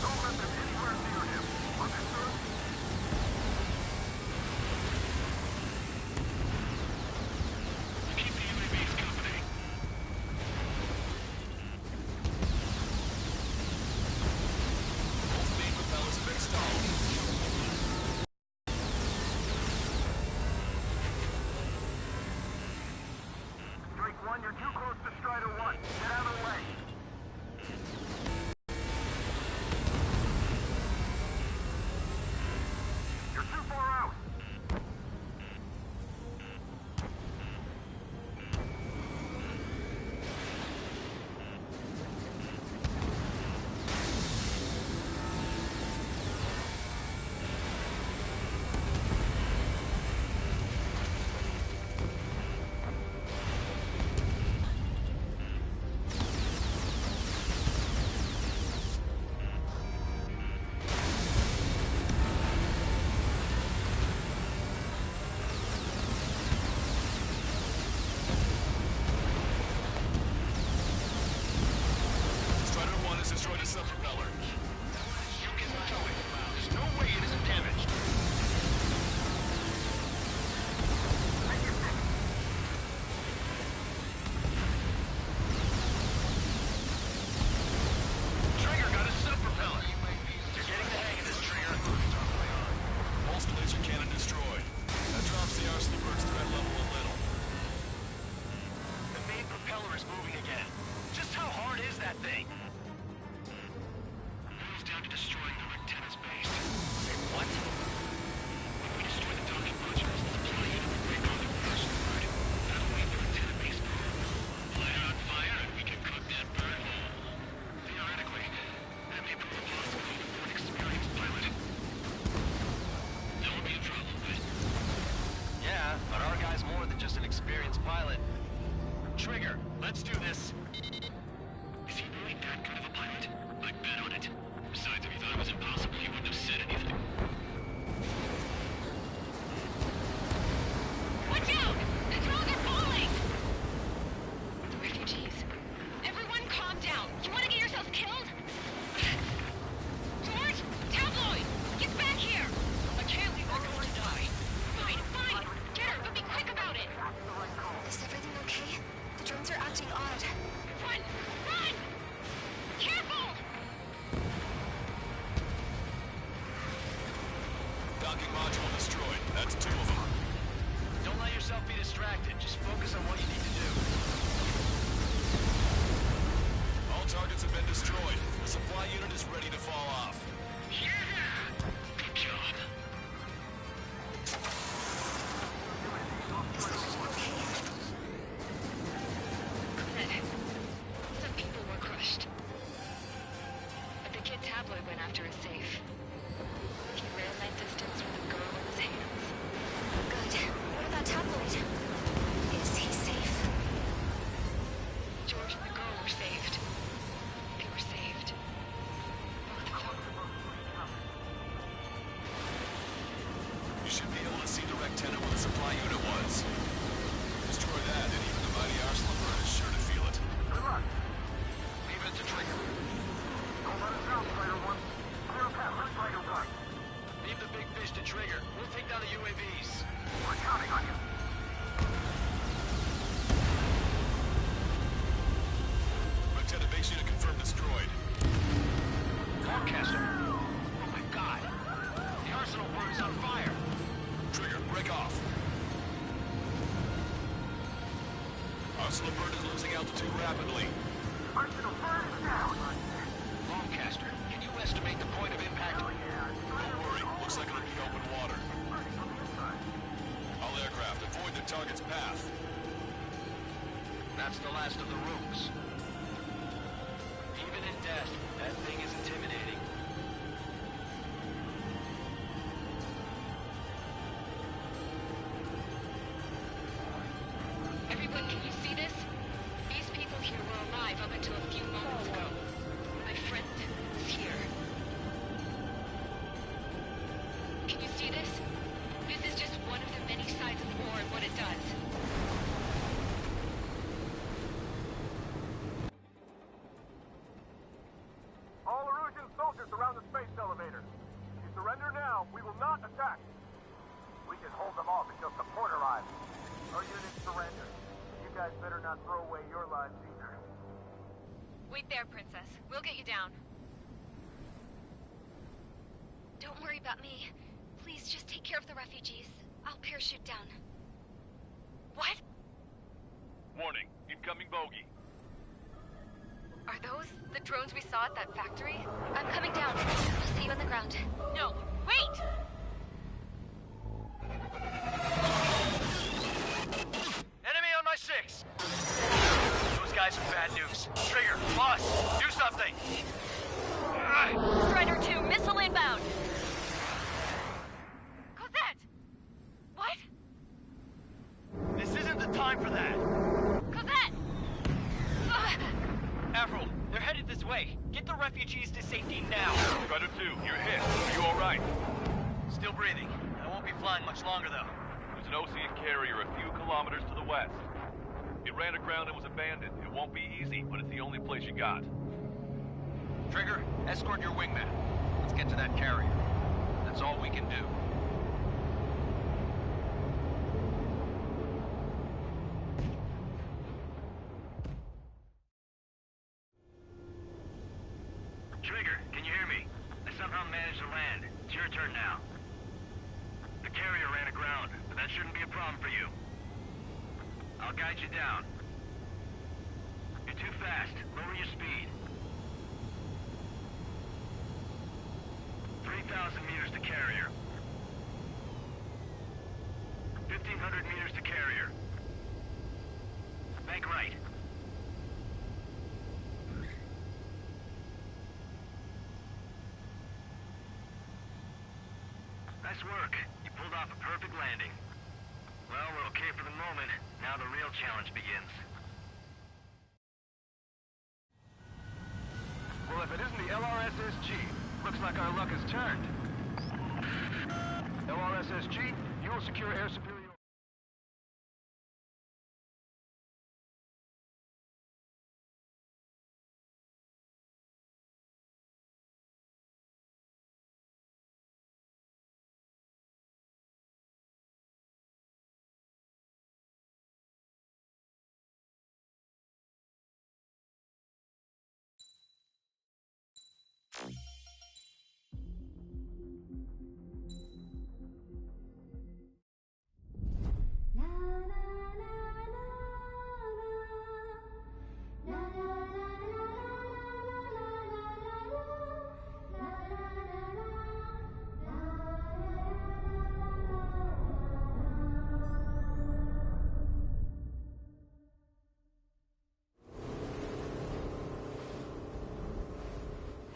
S8: Don't let them anywhere near him. Understood?
S11: Keep the UAVs company.
S4: Both main propellers have been stalled.
S8: Drake 1, you're too close to Strider 1. Get out of the way. You're too far out.
S4: Strider 1 has destroyed a sub-propeller.
S11: You can tow it. There's no way it isn't damaged. Trigger got a sub-propeller. You're getting the hang of this, Trigger.
S4: Pulse laser cannon destroyed. That drops the arsenal bird's threat level a little.
S11: The main propeller is moving again. Just how hard is that thing? Boils down to destroying the Rectenna's base. Say what? If we destroy the docking modules, the supply unit will break on the arsenal bird. That'll leave the Rectenna base vulnerable. Light her on fire and we can cook that bird whole. Theoretically, that may prove possible even for an experienced pilot. That would be a problem, but...
S10: Yeah, but our guy's more than just an experienced pilot.
S11: Trigger, let's do this. Is he really that good of a pilot? I'd bet on it. Besides, if he thought it was impossible, he wouldn't have said anything.
S9: Watch out! The drones are falling! The refugees. Everyone calm down. You want to get yourselves killed? George! Tabloid! Get back here! I can't leave that girl to die. Fine, fine. Get her, but be quick about it.
S17: Is everything okay? The drones are acting odd.
S9: Run! Run! Careful!
S4: Docking module destroyed. That's 2 of them.
S10: Don't let yourself be distracted. Just focus on what you need to do.
S4: All targets have been destroyed. The supply unit is ready to fall off.
S11: Yeah! Good job.
S17: Is everything okay?
S9: Good. Some people were crushed. But the kid Tabloid went after a safe. He ran that distance with a girl in his hands.
S17: Good. What about Tabloid? Is he safe?
S9: George and the girl were saved. They were saved. Both of them.
S4: You should be able to see the Rectenna where the supply unit was. Destroy that, and even the mighty arsenal bird is sure to feel it.
S8: Good luck.
S11: Leave it to Trigger.
S8: Don't let us down, Strider 1. Clear a path for Strider 1.
S10: Leave the big fish to Trigger. We'll take down the UAVs.
S8: We're counting on you.
S4: Rectenna base unit confirmed destroyed.
S11: Lancaster. Oh my god. The arsenal bird is on fire.
S4: Trigger, break off. Arsenal bird is losing altitude rapidly.
S8: Arsenal bird is down.
S11: Lancaster, can you estimate the point of impact?
S4: Don't worry, looks like it'll be open water. All aircraft, avoid the target's path.
S10: That's the last of the rooks. Even in death, that thing is intimidating.
S9: Everyone, can you see this?
S17: Can you see this? This is just one of the many sides of war and what it does.
S8: All Erusian soldiers around the space elevator. If you surrender now, we will not attack. We can hold them off until support arrives. Our units surrender. You guys better not throw away your lives either.
S15: Wait there, Princess. We'll get you down.
S16: Don't worry about me. Please just take care of the refugees. I'll parachute down.
S15: What?
S6: Warning, incoming bogey.
S15: Are those the drones we saw at that factory?
S16: I'm coming down. I'll see you on the ground.
S15: No, wait!
S10: Enemy on my 6! Those guys are bad news. Trigger, boss, do something!
S15: Strider 2, missile inbound! Cosette! What?
S10: This isn't the time for that!
S15: Cosette!
S10: Avril, they're headed this way. Get the refugees to safety now.
S6: Strider 2, you're hit. Are you alright?
S10: Still breathing. I won't be flying much longer, though.
S6: There's an Ocean carrier a few kilometers to the west. It ran aground and was abandoned. It won't be easy, but it's the only place you got.
S12: Trigger, escort your wingman. Let's get to that carrier. That's all we can do.
S5: Trigger, can you hear me? I somehow managed to land. It's your turn now. The carrier ran aground, but that shouldn't be a problem for you. I'll guide you down. You're too fast. Lower your speed. 3,000 meters to carrier. 1,500 meters to carrier. Bank right. Nice work. You pulled off a perfect landing. Well, we're okay for the moment. Now the real challenge begins. Well, if it isn't the LRSSG, looks like our luck has turned. LRSSG, you will secure air superiority.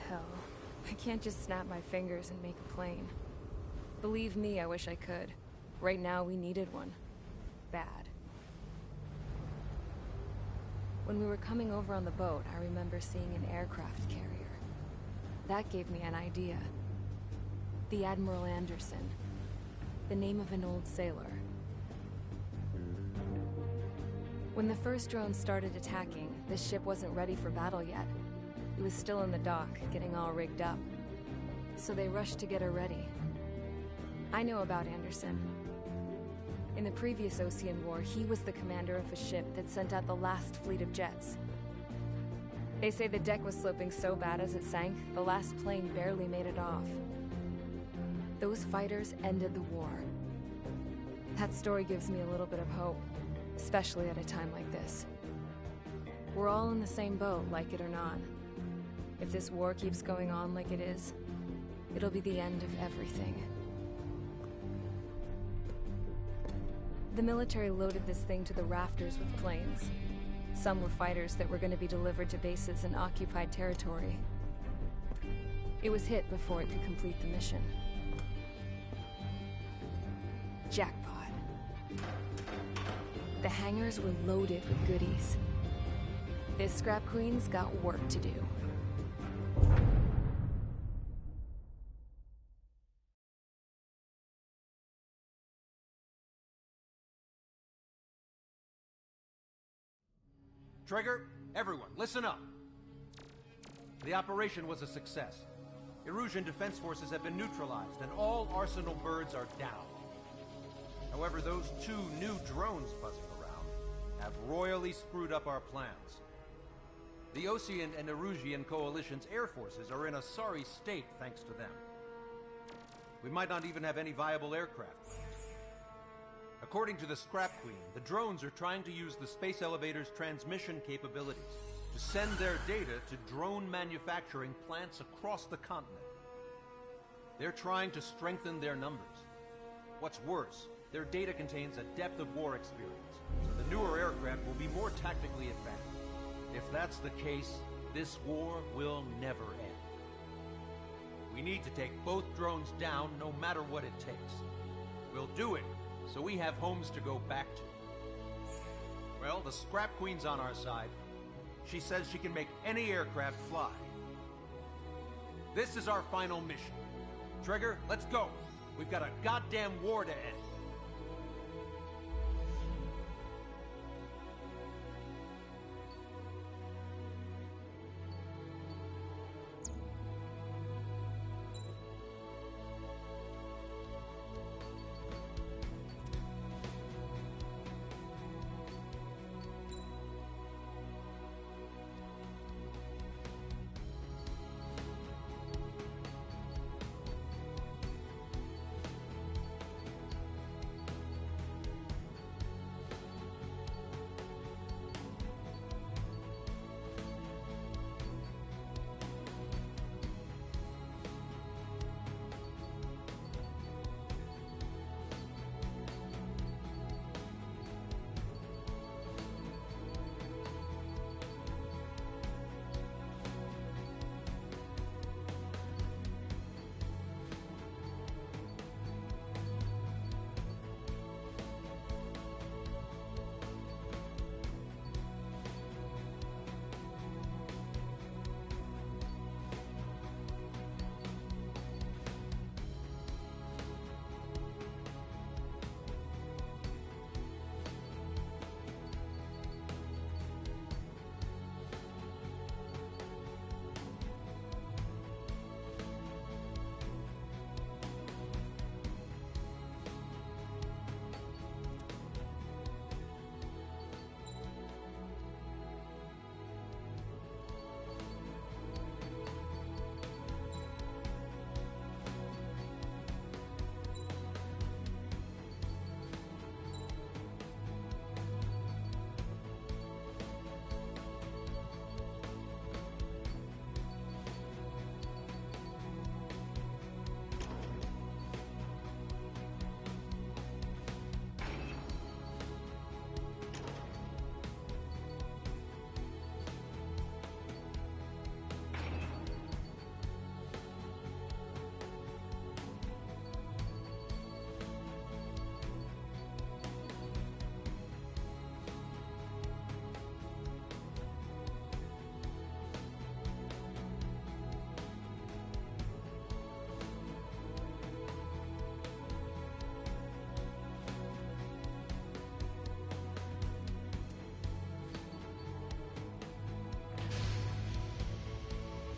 S15: Hell, I can't just snap my fingers and make a plane. Believe me, I wish I could. Right now, we needed one. Bad. When we were coming over on the boat, I remember seeing an aircraft carrier. That gave me an idea. The Admiral Anderson. The name of an old sailor. When the first drone started attacking, the ship wasn't ready for battle yet. It was still in the dock, getting all rigged up. So they rushed to get her ready. I know about Anderson. In the previous Ocean War, he was the commander of a ship that sent out the last fleet of jets. They say the deck was sloping so bad as it sank, the last plane barely made it off. Those fighters ended the war. That story gives me a little bit of hope, especially at a time like this. We're all in the same boat, like it or not. If this war keeps going on like it is, it'll be the end of everything. The military loaded this thing to the rafters with planes. Some were fighters that were going to be delivered to bases in occupied territory. It was hit before it could complete the mission. Jackpot. The hangars were loaded with goodies. This scrap queen's got work to do.
S22: Trigger, everyone, listen up. The operation was a success. Erusian defense forces have been neutralized, and all Arsenal birds are down. However, those 2 new drones buzzing around have royally screwed up our plans. The Osean and Erusian coalition's air forces are in a sorry state thanks to them. We might not even have any viable aircraft left. According to the Scrap Queen, the drones are trying to use the space elevator's transmission capabilities to send their data to drone manufacturing plants across the continent. They're trying to strengthen their numbers. What's worse, their data contains a depth of war experience, so the newer aircraft will be more tactically advanced. If that's the case, this war will never end. We need to take both drones down no matter what it takes. We'll do it, so we have homes to go back to. Well, the Scrap Queen's on our side. She says she can make any aircraft fly. This is our final mission. Trigger, let's go. We've got a goddamn war to end.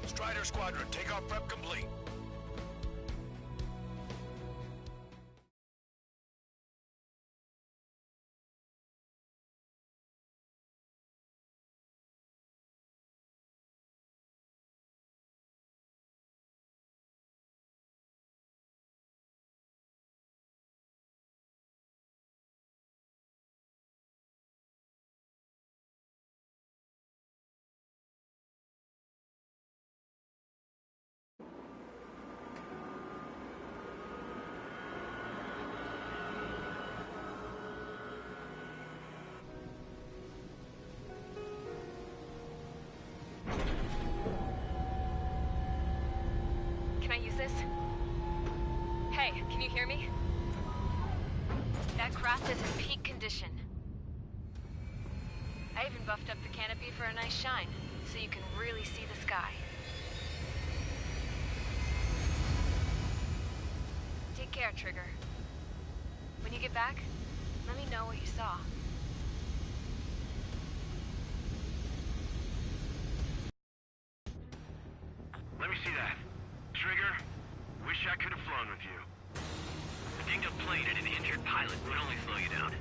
S11: Strider Squadron, takeoff prep complete.
S15: Hey, can you hear me? That craft is in peak condition. I even buffed up the canopy for a nice shine, so you can really see the sky. Take care, Trigger. When you get back, let me know what you saw.
S5: see that. Trigger, wish I could have flown with you.
S21: A dinged-up plane and an injured pilot would only slow you down.